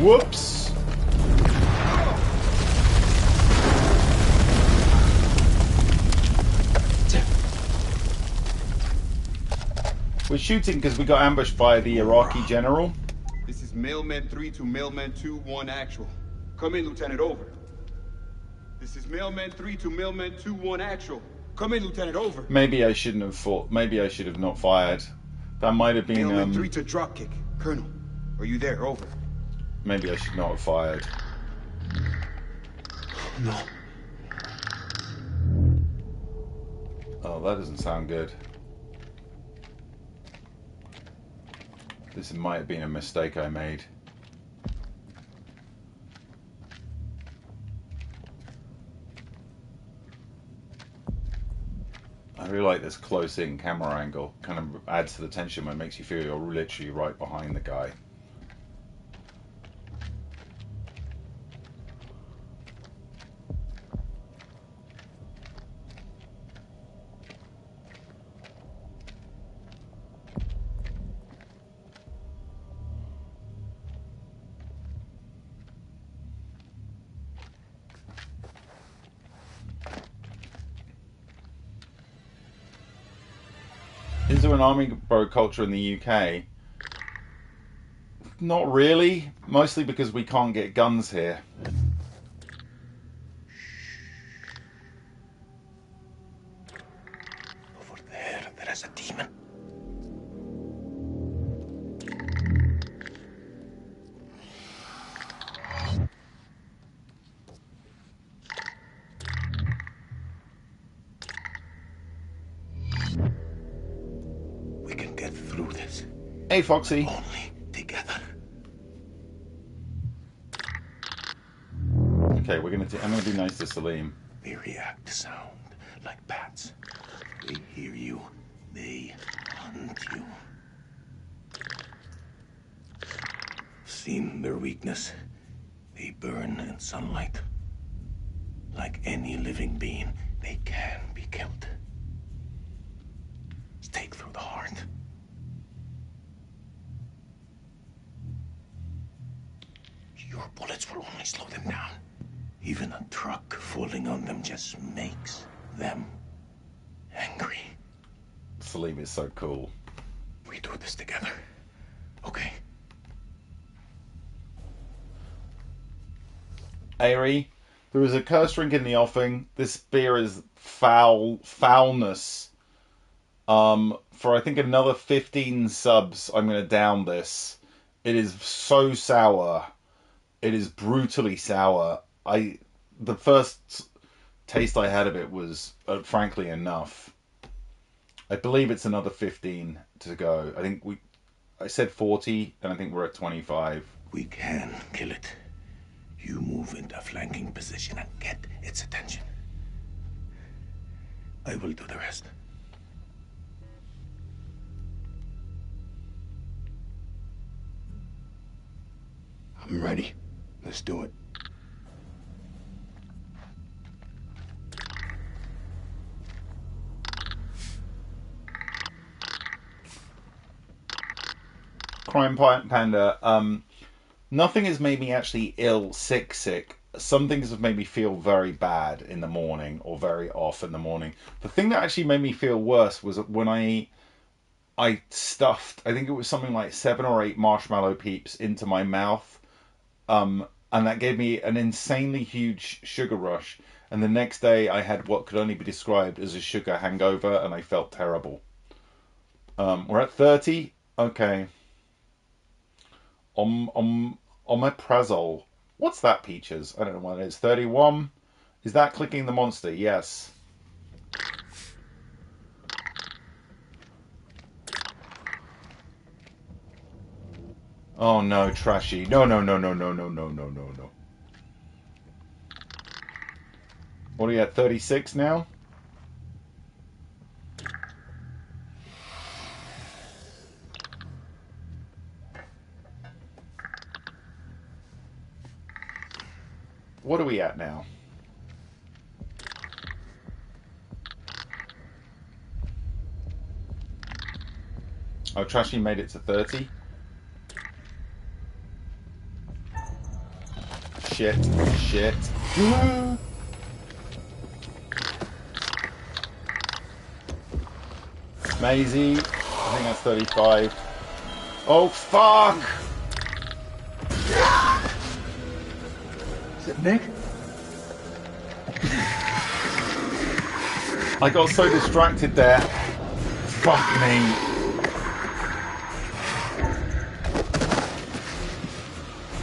Whoops! We're shooting because we got ambushed by the Iraqi general. This is Mailman 3 to Mailman 2-1 actual. Come in, Lieutenant, over. This is Mailman 3 to Mailman 2-1 actual. Come in, Lieutenant, over. Maybe I shouldn't have fought. Maybe I should have not fired. That might have been. Mailman 3 to dropkick. Colonel, are you there? Over. Maybe I should not have fired. No. Oh, that doesn't sound good. This might have been a mistake I made. I really like this close-in camera angle. Kind of adds to the tension when it makes you feel you're literally right behind the guy. Is there an army bro culture in the UK? Not really. Mostly because we can't get guns here. Over there is a demon. Hey, Foxy. Only together. Okay, I'm gonna be nice to Salim. They react to sound like bats. They hear you. They hunt you. Seen their weakness. They burn in sunlight. Like any living being, they can be killed. Stake through the heart. I slow them down. Even a truck falling on them just makes them angry. Salim is so cool. We do this together, okay? Ari, there is a cursed drink in the offing. This beer is foulness. For I think another 15 subs, I'm going to down this. It is so sour. It is brutally sour. The first taste I had of it was, frankly, enough. I believe it's another 15 to go. I said 40, and I think we're at 25. We can kill it. You move into a flanking position and get its attention. I will do the rest. I'm ready. Let's do it. Crime Panda, nothing has made me actually sick. Some things have made me feel very bad in the morning or very off in the morning. The thing that actually made me feel worse was when I stuffed, I think it was something like 7 or 8 marshmallow peeps into my mouth. And that gave me an insanely huge sugar rush. And the next day I had what could only be described as a sugar hangover, and I felt terrible. We're at 30. Okay. Omeprazole. What's that, Peaches? I don't know what it is. 31. Is that clicking the monster? Yes. Oh no, trashy. No. What are you at, 36 now? What are we at now? Oh, Trashy made it to 30. Shit. Maisie, I think that's 35. Oh, fuck! Is it Nick? I got so distracted there. Fuck me.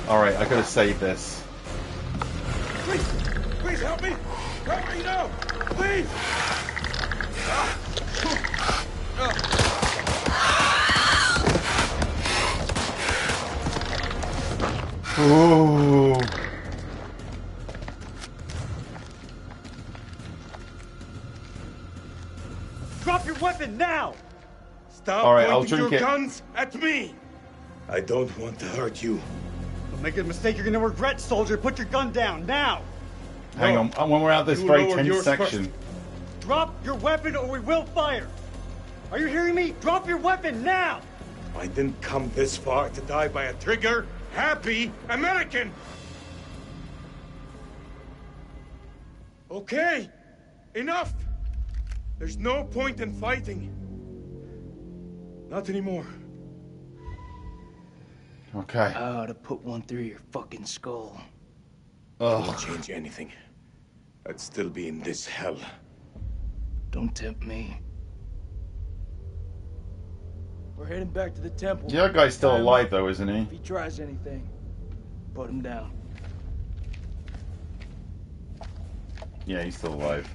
Alright, I gotta save this. Please help me! Help me now! Please! Ooh. Drop your weapon now! Stop All right, I'll pointing your drink it. guns at me! I don't want to hurt you. Don't make a mistake you're gonna regret, soldier. Put your gun down, now! Hang on, when we're out this You very lower tense yours section. first. Drop your weapon or we will fire! Are you hearing me? Drop your weapon now! I didn't come this far to die by a trigger-happy American! Okay, enough! There's no point in fighting. Not anymore. Okay. I ought to put one through your fucking skull. Won't change anything. I'd still be in this hell. Don't tempt me. We're heading back to the temple. Yeah, that guy's still alive though, isn't he? If he tries anything, put him down. Yeah, he's still alive.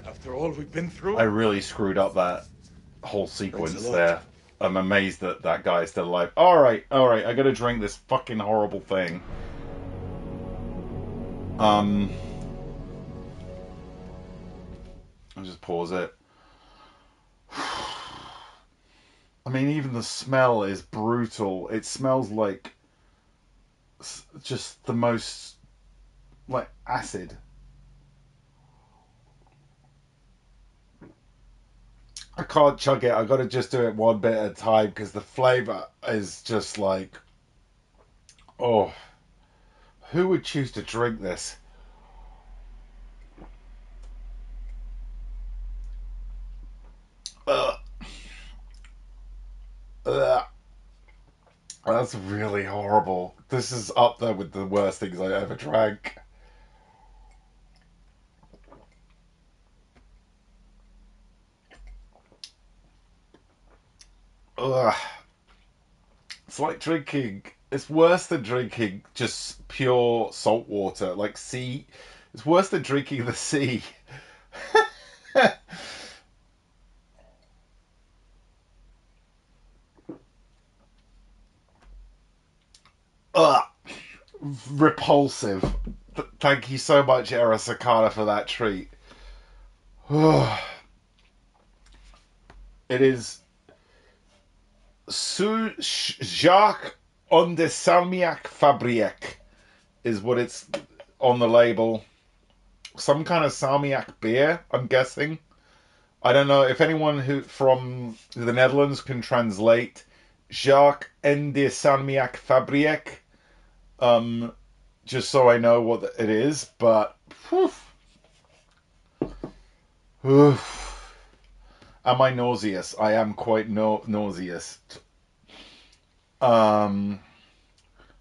After all we've been through, I really screwed up that whole sequence there. I'm amazed that that guy is still alive. Alright, I gotta drink this fucking horrible thing. I'll just pause it. I mean, even the smell is brutal. It smells like just the most, like, acid. I can't chug it. I got to just do it one bit at a time because the flavour is just like, oh. Who would choose to drink this? Ugh. Ugh. That's really horrible. This is up there with the worst things I ever drank. Ugh. It's like drinking. It's worse than drinking just pure salt water, like sea. It's worse than drinking the sea. Ugh. Repulsive. Thank you so much, Arasakana, for that treat. It is Jacques on de Salmiac Fabrique is what it's on the label. Some kind of Salmiac beer, I'm guessing. I don't know if anyone who from the Netherlands can translate Jacques en de Salmiac Fabrique. Just so I know what it is, but am I nauseous? I am quite nauseous.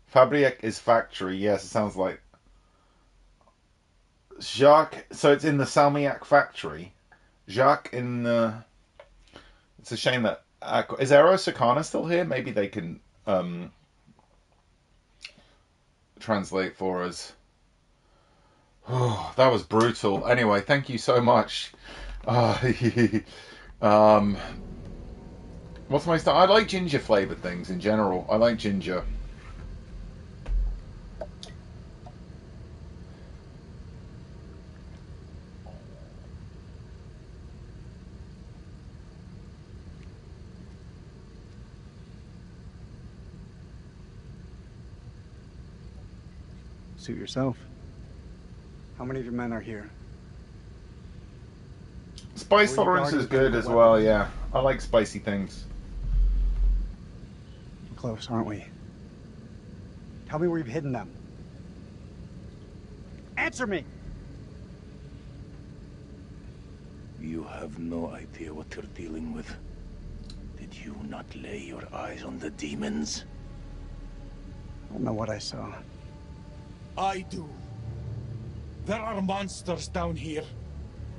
Fabrique is factory. Yes, it sounds like Jacques. So it's in the Salmiac factory. Jacques in the. It's a shame that is Arasakana still here? Maybe they can translate for us. Oh, that was brutal. Anyway, thank you so much. What's my style? I like ginger flavored things in general. I like ginger. Suit yourself. How many of your men are here? Spice tolerance is good as well, yeah. I like spicy things. We're close, aren't we? Tell me where you've hidden them. Answer me! You have no idea what you're dealing with. Did you not lay your eyes on the demons? I don't know what I saw. I do. There are monsters down here.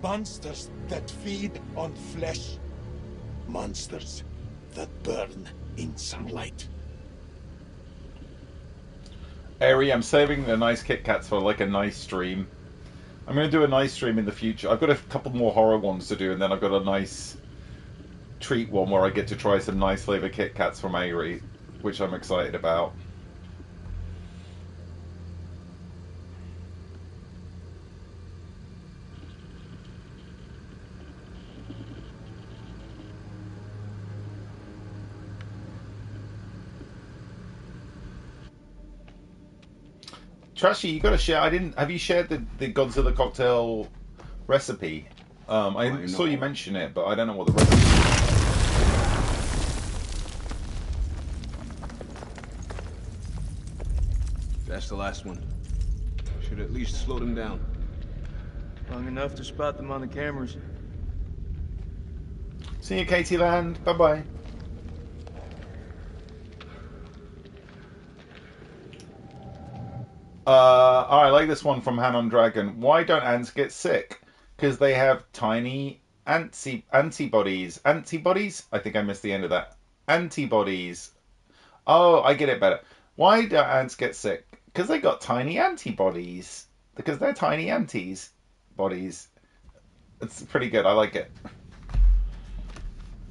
Monsters that feed on flesh. Monsters that burn in sunlight. Ari, I'm saving the nice Kit Kats for like a nice stream. I'm going to do a nice stream in the future. I've got a couple more horror ones to do, and then I've got a nice treat one where I get to try some nice flavor Kit Kats from Ari, which I'm excited about. Trashy, you got to share. I didn't. Have you shared the Godzilla cocktail recipe? I saw you mention it, but I don't know what the recipe is. That's the last one. Should at least slow them down. Long enough to spot them on the cameras. See you, Katie Land. Bye bye. I like this one from Hanon Dragon. Why don't ants get sick? Because they have tiny antibodies. Antibodies? I think I missed the end of that. Antibodies. Oh, I get it better. Why do ants get sick? Because they got tiny antibodies. Because they're tiny antis. Bodies. It's pretty good. I like it.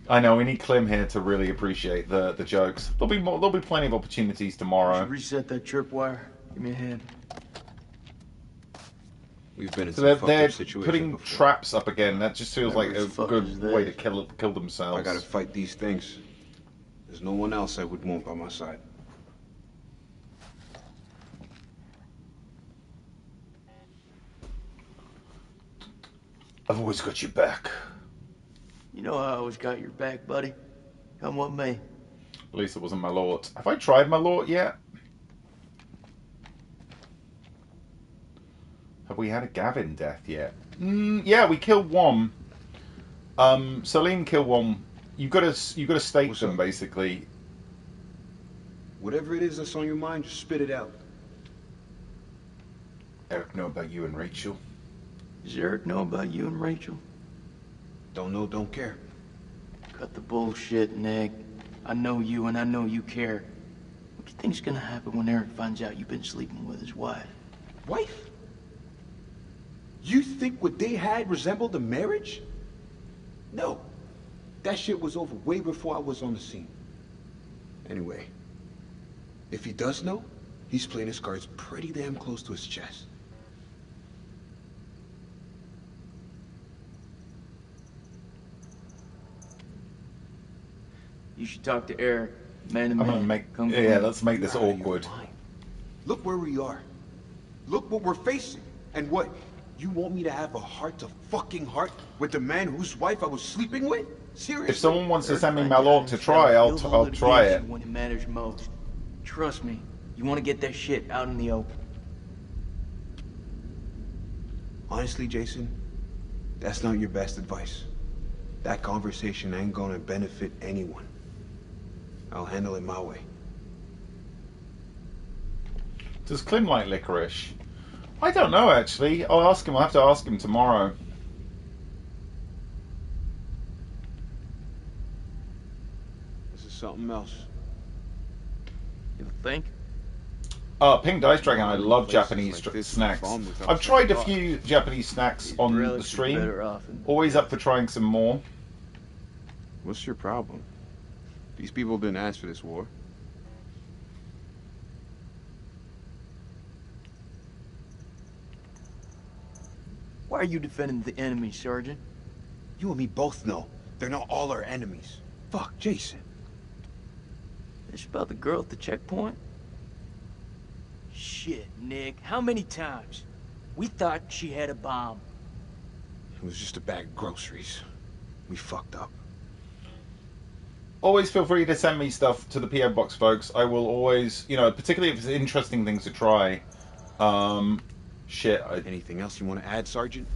I know we need Clem here to really appreciate the jokes. There'll be plenty of opportunities tomorrow. Reset that chirp wire. Give me a hand. We've been in So some fucked they're up situations putting before. traps up again. That just feels like a good way to kill themselves. I gotta fight these things. There's no one else I would want by my side. I've always got your back. You know I always got your back, buddy. Come with me. At least it wasn't my lord. Have I tried my lord yet? Have we had a Gavin death yet? Yeah, we killed one. Celine killed one. You got to stake them basically. Whatever it is that's on your mind, just spit it out. Eric know about you and Rachel? Does Eric know about you and Rachel? Don't know, don't care. Cut the bullshit, Nick. I know you and I know you care. What do you think's gonna happen when Eric finds out you've been sleeping with his wife? Wife? You think what they had resembled a marriage? No. That shit was over way before I was on the scene. Anyway, if he does know, he's playing his cards pretty damn close to his chest. You should talk to Eric, man to I'm gonna man. let's make this awkward. Look where we are. Look what we're facing. And what? You want me to have a heart-to-fucking-heart with the man whose wife I was sleeping with? Seriously? If someone wants to send me Malort to try, I'll try it. When it matters most. Trust me, you want to get that shit out in the open. Honestly, Jason, that's not your best advice. That conversation ain't gonna benefit anyone. I'll handle it my way. Does Klim like licorice? I don't know, actually. I'll ask him. I'll have to ask him tomorrow. This is something else. You think? Pink Dice Dragon, I love Japanese snacks. I've tried a few Japanese snacks on the stream. Always up for trying some more. What's your problem? These people didn't ask for this war. Why are you defending the enemy, Sergeant? You and me both know they're not all our enemies. Fuck, Jason. This about the girl at the checkpoint? Shit, Nick. How many times? We thought she had a bomb. It was just a bag of groceries. We fucked up. Always feel free to send me stuff to the PO box, folks. I will always, particularly if it's interesting things to try. Anything else you want to add, Sergeant?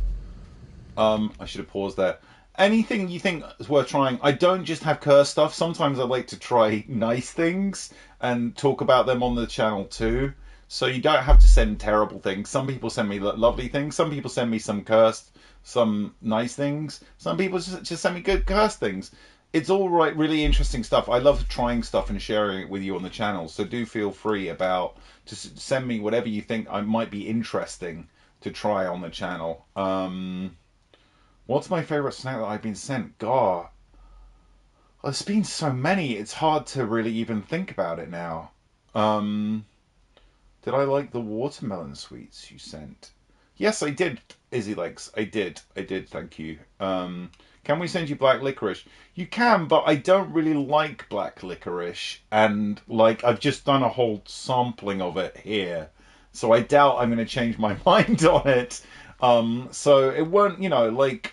I should have paused there. Anything you think is worth trying. I don't just have curse stuff. Sometimes I like to try nice things and talk about them on the channel too. So you don't have to send terrible things. Some people send me lovely things. Some people send me some cursed, some nice things. Some people just send me good cursed things. It's all right, really interesting stuff. I love trying stuff and sharing it with you on the channel. So do feel free to send me whatever you think I might be interesting to try on the channel. What's my favorite snack that I've been sent? God, there's been so many. It's hard to really even think about it now. Did I like the watermelon sweets you sent? Yes, I did, Izzy Legs. I did. Thank you. Can we send you black licorice? You can, but I don't really like black licorice. And, I've just done a whole sampling of it here. So I doubt I'm going to change my mind on it. So it won't, the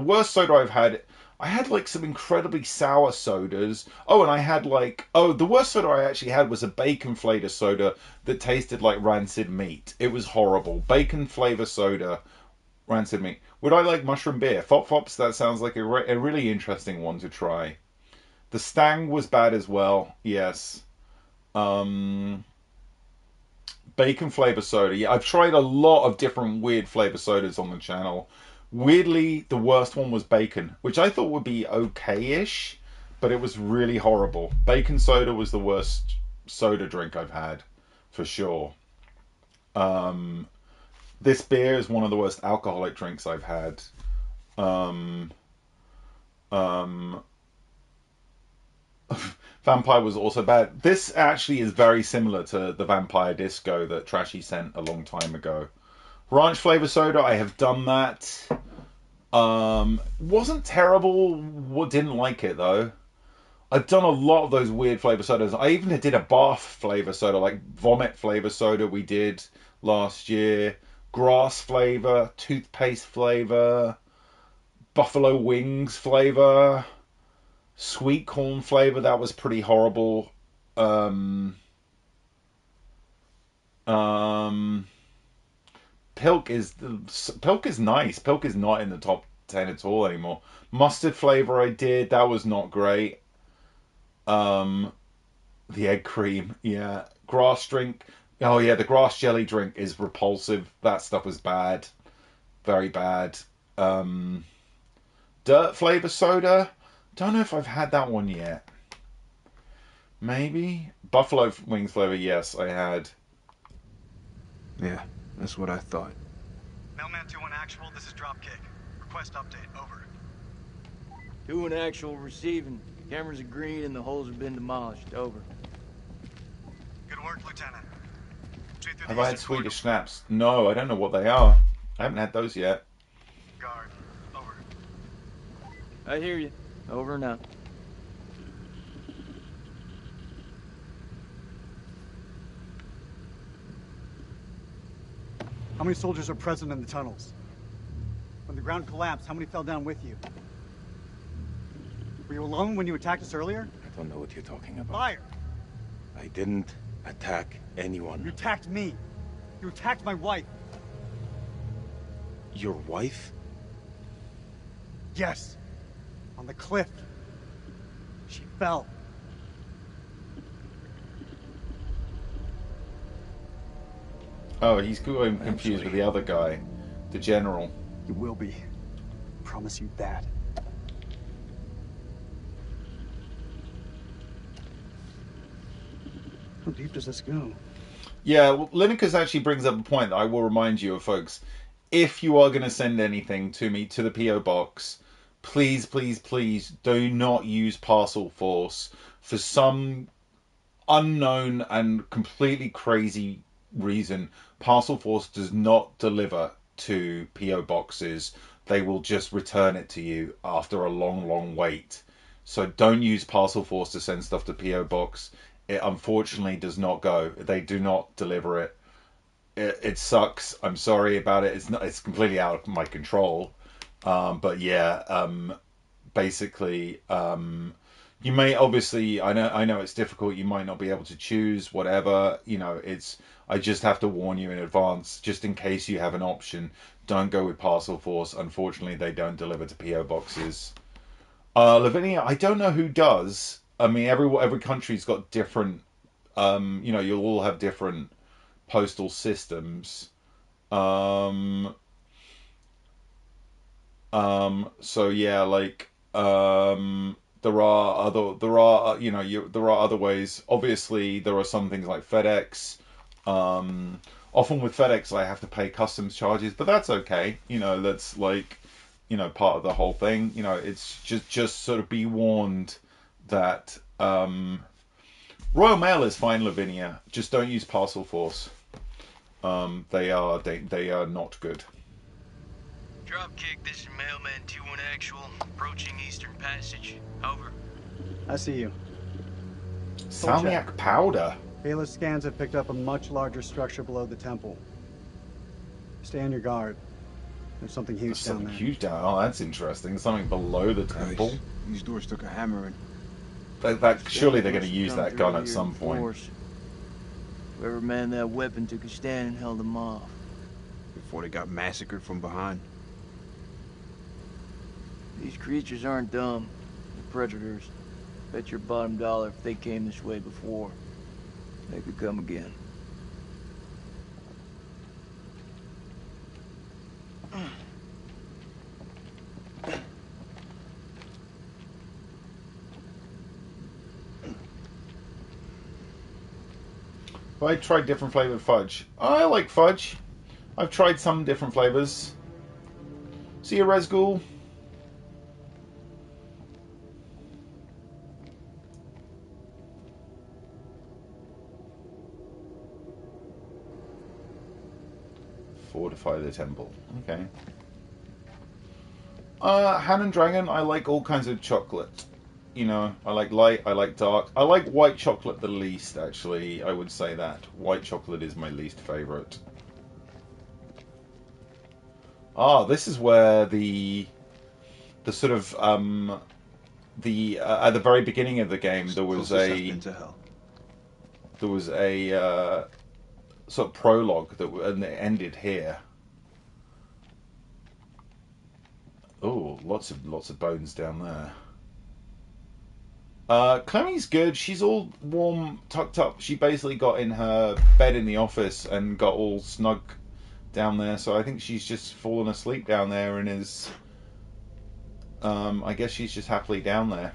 worst soda I've had, I had, some incredibly sour sodas. Oh, and I had, the worst soda I actually had was a bacon flavor soda that tasted like rancid meat. It was horrible. Bacon flavor soda. Rancid meat. Would I like mushroom beer? Fops, that sounds like a really interesting one to try. The Stang was bad as well. Yes. Bacon flavor soda. Yeah, I've tried a lot of different weird flavor sodas on the channel. Weirdly, the worst one was bacon, which I thought would be okay-ish, but it was really horrible. Bacon soda was the worst soda drink I've had, for sure. This beer is one of the worst alcoholic drinks I've had. Vampire was also bad. This actually is very similar to the Vampire Disco that Trashy sent a long time ago. Ranch flavor soda, I have done that. Wasn't terrible. Didn't like it though. I've done a lot of those weird flavor sodas. I even did a bath flavor soda, like vomit flavor soda we did last year. Grass flavor, toothpaste flavor, buffalo wings flavor, sweet corn flavor. That was pretty horrible. Pilk is nice. Pilk is not in the top 10 at all anymore. Mustard flavor I did, that was not great. The egg cream, yeah. Grass drink, oh yeah, the grass jelly drink is repulsive. That stuff was bad, very bad. Dirt flavor soda, don't know if I've had that one yet. Maybe buffalo wings flavor, yes, I had. Yeah, that's what I thought. Mailman 2-1 actual, this is Dropkick. Request update, over. 2-1 actual receiving. Cameras are green and the holes have been demolished. Over. Good work, Lieutenant. Have I had Swedish snaps? No, I don't know what they are. I haven't had those yet. Guard, over. I hear you. Over and out. How many soldiers are present in the tunnels? When the ground collapsed, how many fell down with you? Were you alone when you attacked us earlier? I don't know what you're talking about. Liar! I didn't attack anyone. You attacked me. You attacked my wife. Your wife? Yes. On the cliff. She fell. Oh, he's going confused with the other guy, the general. You will be. I promise you that. How deep does this go? Yeah, well, Lineker's actually brings up a point that I will remind you of, folks. If you are going to send anything to me, to the P.O. Box, please, please, please do not use Parcel Force for some unknown and completely crazy reason. Parcel Force does not deliver to P.O. Boxes. They will just return it to you after a long, long wait. So don't use Parcel Force to send stuff to P.O. Box. It unfortunately does not go. They do not deliver it. It sucks. I'm sorry about it. It's completely out of my control. But yeah, basically, you may obviously, I know it's difficult. You might not be able to choose whatever, I just have to warn you in advance, just in case you have an option. Don't go with Parcel Force. Unfortunately, they don't deliver to PO boxes. Lavinia, I don't know who does. I mean, every country's got different, you'll all have different postal systems. So yeah, there are other ways. Obviously, there are some things like FedEx. Often with FedEx, I have to pay customs charges, but that's okay. That's part of the whole thing. It's just sort of be warned that Royal Mail is fine, Lavinia. Just don't use Parcel Force. They are not good. Dropkick, this is Mailman 2-1 actual, approaching Eastern Passage. Over. I see you. Salmiak powder. Bayless scans have picked up a much larger structure below the temple. Stay on your guard. There's something huge down there. Huge down. Oh, that's interesting. Something below the temple. Nice. These doors took a hammering. Surely they're going to use that gun at some point. Whoever manned that weapon took a stand and held them off. Before they got massacred from behind. These creatures aren't dumb. They're predators. Bet your bottom dollar if they came this way before, they could come again. I tried different flavored fudge. I like fudge. I've tried some different flavors. See you, Rezgul. Fortify the temple. Okay. Han and Dragon, I like all kinds of chocolate. I like light, I like dark. I like white chocolate the least, actually. I would say that. White chocolate is my least favorite. This is where the sort of, at the very beginning of the game, there was a sort of prologue and it ended here. Oh, lots of bones down there. Clemmie's good. She's all warm, tucked up. She basically got in her bed in the office and got all snug down there. So I think she's just fallen asleep down there and is. I guess she's just happily down there.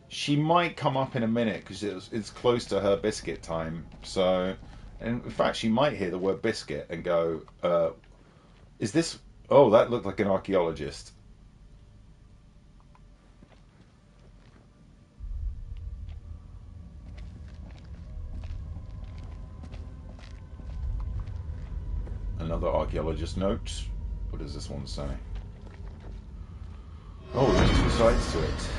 She might come up in a minute because it's close to her biscuit time. So, and in fact, she might hear the word biscuit and go, "Is this? Oh, that looked like an archaeologist." Another archaeologist note. What does this one say? Oh, there's two sides to it.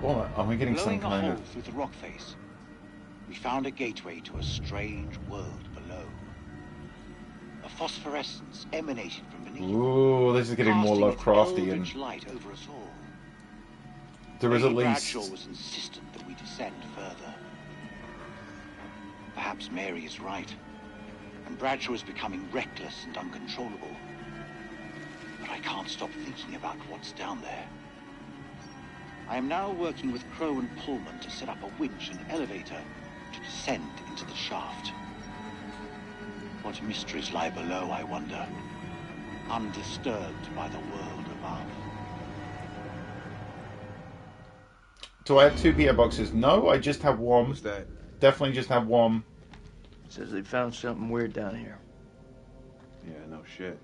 What? Are we getting some kind of... through the rock face, we found a gateway to a strange world below. A phosphorescence emanated from beneath. Ooh, this is getting more Lovecraftian. Light over us all. There is at least... Bradshaw was insistent that we descend further. Perhaps Mary is right, and Bradshaw is becoming reckless and uncontrollable. But I can't stop thinking about what's down there. I am now working with Crow and Pullman to set up a winch and elevator to descend into the shaft. What mysteries lie below, I wonder, undisturbed by the world above. Do I have 2 PO boxes? No, I just have one. What's that? Definitely just have one. Says they found something weird down here. Yeah, no shit.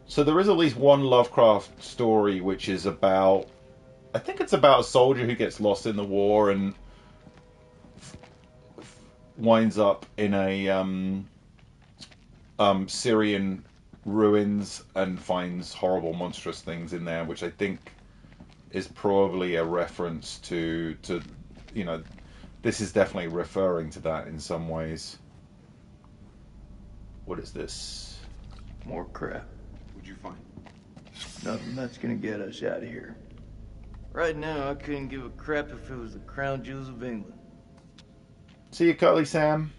So there is at least one Lovecraft story which is about... I think it's about a soldier who gets lost in the war and winds up in a Syrian ruins and finds horrible, monstrous things in there, which I think is probably a reference to you know, this is definitely referring to that in some ways. What is this? More crap. What'd you find? Nothing that's gonna get us out of here. Right now, I couldn't give a crap if it was the crown jewels of England. See you, Curly Sam.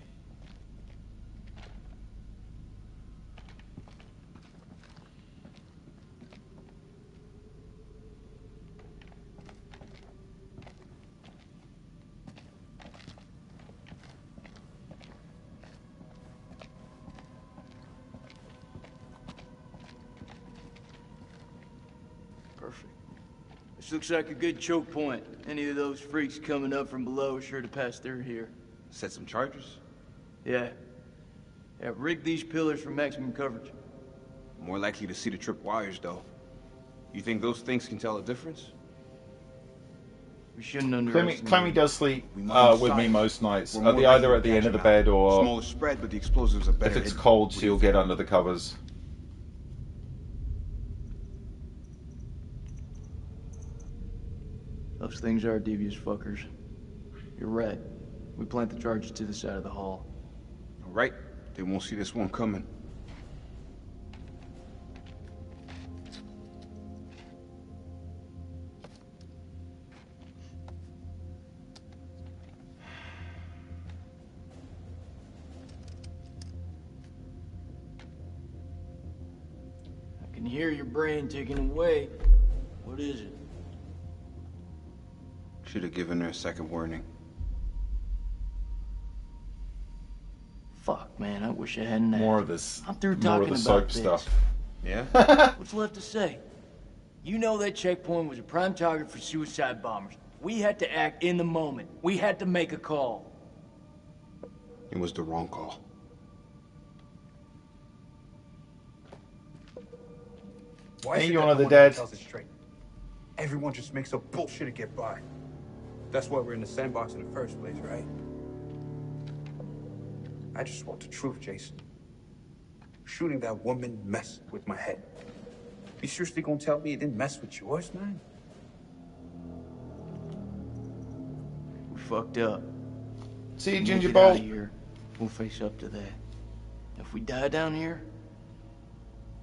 Perfect. This looks like a good choke point. Any of those freaks coming up from below are sure to pass through here. Set some charges? Yeah. Yeah, rig these pillars for maximum coverage. More likely to see the trip wires, though. You think those things can tell a difference? We shouldn't underestimate. Clemmy does sleep with me most nights. Either at the end of the bed or... Smaller spread, but the explosives are better. If it's cold, she'll get under the covers. Those things are devious fuckers. You're right. We plant the charges to the side of the hall. All right. They won't see this one coming. I can hear your brain ticking away. What is it? Should have given her a second warning. Fuck, man, I wish I hadn't. More of this. I'm through More talking of the about soap this. stuff. Yeah? What's left to say? You know that checkpoint was a prime target for suicide bombers. We had to act in the moment. We had to make a call. It was the wrong call. Why Hey, should you that one of the no dead? tells it straight? Everyone just makes up bullshit to get by. That's why we're in the sandbox in the first place, right? I just want the truth, Jason. Shooting that woman messed with my head. You seriously gonna tell me it didn't mess with yours, man? We fucked up. See you, When we Ginger get Bowl. out of here, we'll face up to that. If we die down here,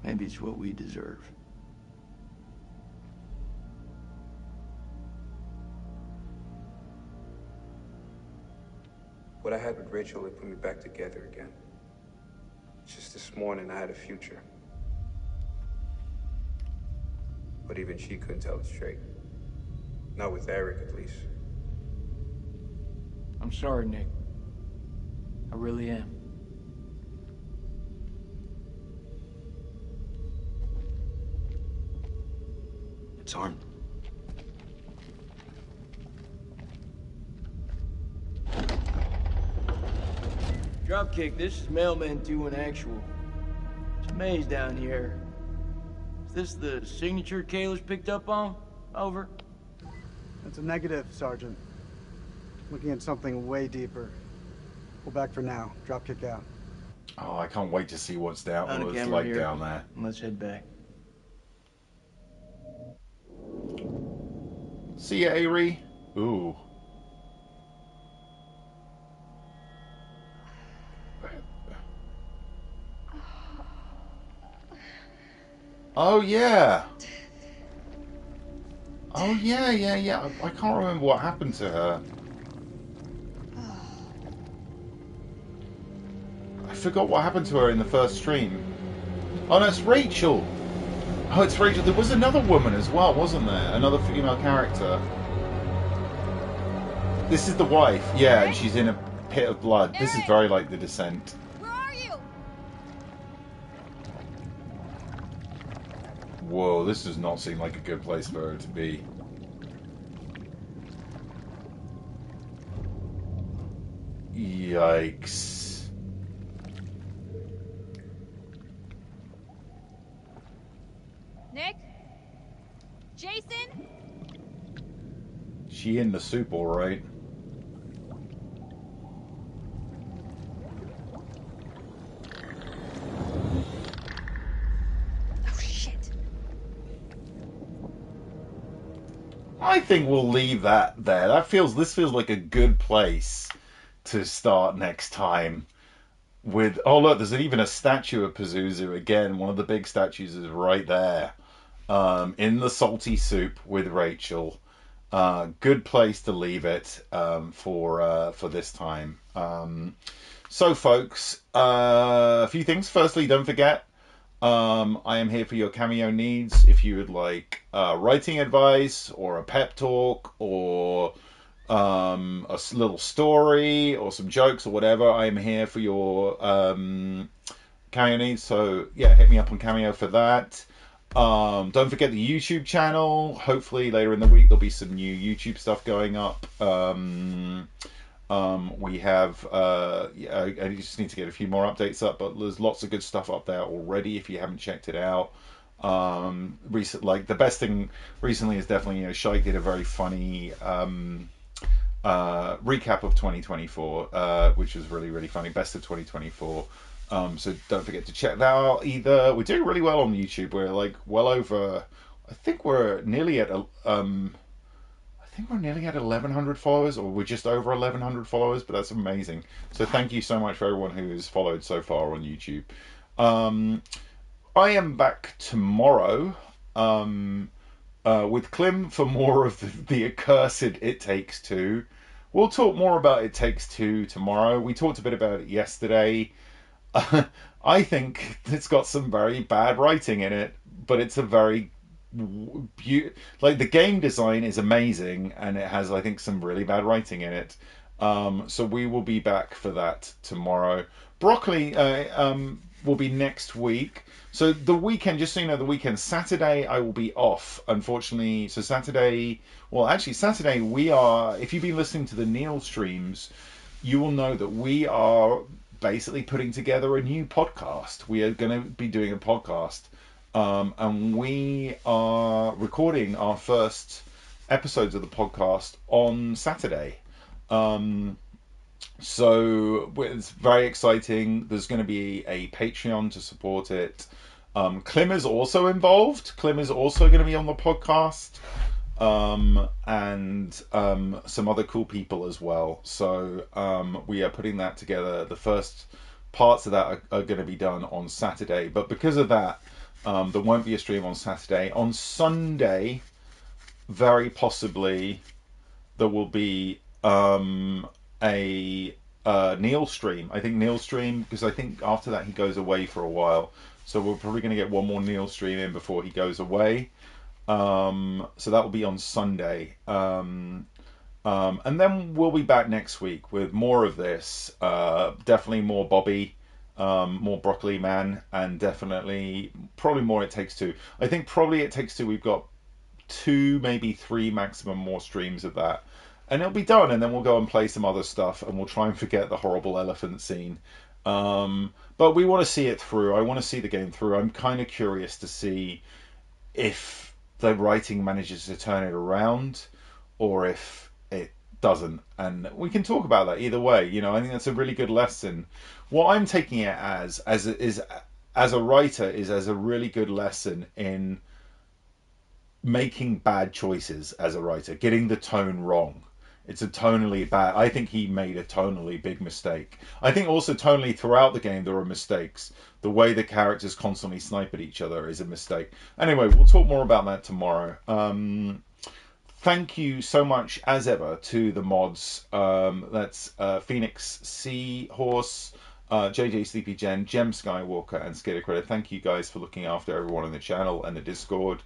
maybe it's what we deserve. What I had with Rachel, it put me back together again. Just this morning, I had a future. But even she couldn't tell it straight. Not with Eric, at least. I'm sorry, Nick. I really am. It's armed. Dropkick, this is Mailman 2 in actual. It's a maze down here. Is this the signature Kayla's picked up on? Over. That's a negative, Sergeant. Looking at something way deeper. Pull back for now. Dropkick out. Oh, I can't wait to see what's down. On a What's camera like here. down there. Let's head back. See ya, Ari. Ooh. Oh yeah. Oh yeah. I can't remember what happened to her. I forgot what happened to her in the first stream. Oh no, it's Rachel. Oh, it's Rachel. There was another woman as well, wasn't there? Another female character. This is the wife. Yeah, and she's in a pit of blood. This is very like The Descent. Where are you? Whoa, this does not seem like a good place for her to be. Yikes. Nick? Jason? She in the soup, all right. Oh, shit. I think we'll leave that there. This feels like a good place to start next time. With look, there's even a statue of Pazuzu again. One of the big statues is right there, in the salty soup with Rachel. Good place to leave it for this time. So, folks, a few things. Firstly, don't forget, I am here for your cameo needs. If you would like writing advice or a pep talk or a little story or some jokes or whatever, I am here for your cameo needs. So yeah, hit me up on Cameo for that. Don't forget the YouTube channel. Hopefully later in the week there'll be some new YouTube stuff going up. We have I just need to get a few more updates up, but there's lots of good stuff up there already if you haven't checked it out. Like the best thing recently is definitely, Shike did a very funny recap of 2024, which was really, really funny. Best of 2024. So don't forget to check that out either. We're doing really well on YouTube. We're like well over, I think we're nearly at 1,100 followers, or we're just over 1,100 followers, but that's amazing. So thank you so much for everyone who has followed so far on YouTube. I am back tomorrow with Klim for more of the accursed It Takes Two. We'll talk more about It Takes Two tomorrow. We talked a bit about it yesterday. I think it's got some very bad writing in it, but it's a very like the game design is amazing, and it has, I think, some really bad writing in it. So we will be back for that tomorrow. Broccoli will be next week. So the weekend, just so you know, the weekend, Saturday I will be off, unfortunately. So Saturday we are, if you've been listening to the Neil streams, you will know that we are basically putting together a new podcast. We are going to be doing a podcast, and we are recording our first episodes of the podcast on Saturday. So it's very exciting. There's going to be a Patreon to support it. Klim is also involved. Klim is also going to be on the podcast. And some other cool people as well. So we are putting that together. The first parts of that are going to be done on Saturday. But because of that, there won't be a stream on Saturday. On Sunday, very possibly, there will be a Neil stream. I think Neil stream, because I think after that he goes away for a while. So we're probably going to get one more Neil stream in before he goes away. So that will be on Sunday. And then we'll be back next week with more of this. Definitely more Bobby, more Broccoli Man, and definitely probably more It Takes Two. I think probably It Takes Two. We've got 2, maybe 3 maximum more streams of that, and it'll be done. And then we'll go and play some other stuff, and we'll try and forget the horrible elephant scene. But we want to see it through. I want to see the game through. I'm kind of curious to see if the writing manages to turn it around, or if it doesn't. And we can talk about that either way. You know, I think that's a really good lesson. What I'm taking it as a writer is as a really good lesson in making bad choices as a writer, getting the tone wrong. It's a tonally bad. I think he made a tonally big mistake. I think also tonally throughout the game there are mistakes. The way the characters constantly snipe at each other is a mistake. Anyway, we'll talk more about that tomorrow. Thank you so much, as ever, to the mods. That's Phoenix Seahorse, JJ Sleepy Jen, Gem Skywalker, and Skater Credit. Thank you guys for looking after everyone on the channel and the Discord.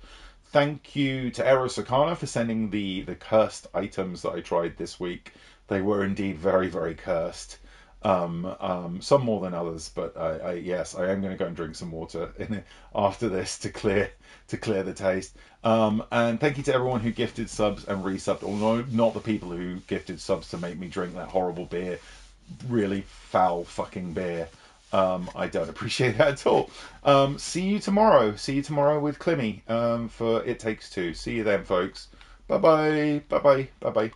Thank you to Eros Arcana for sending the cursed items that I tried this week. They were indeed very, very cursed. Some more than others, but yes, I am going to go and drink some water after this to clear the taste. And thank you to everyone who gifted subs and resubbed. Although not the people who gifted subs to make me drink that horrible beer, really foul fucking beer. I don't appreciate that at all. See you tomorrow. See you tomorrow with Climmy for It Takes Two. See you then, folks. Bye bye. Bye bye. Bye bye.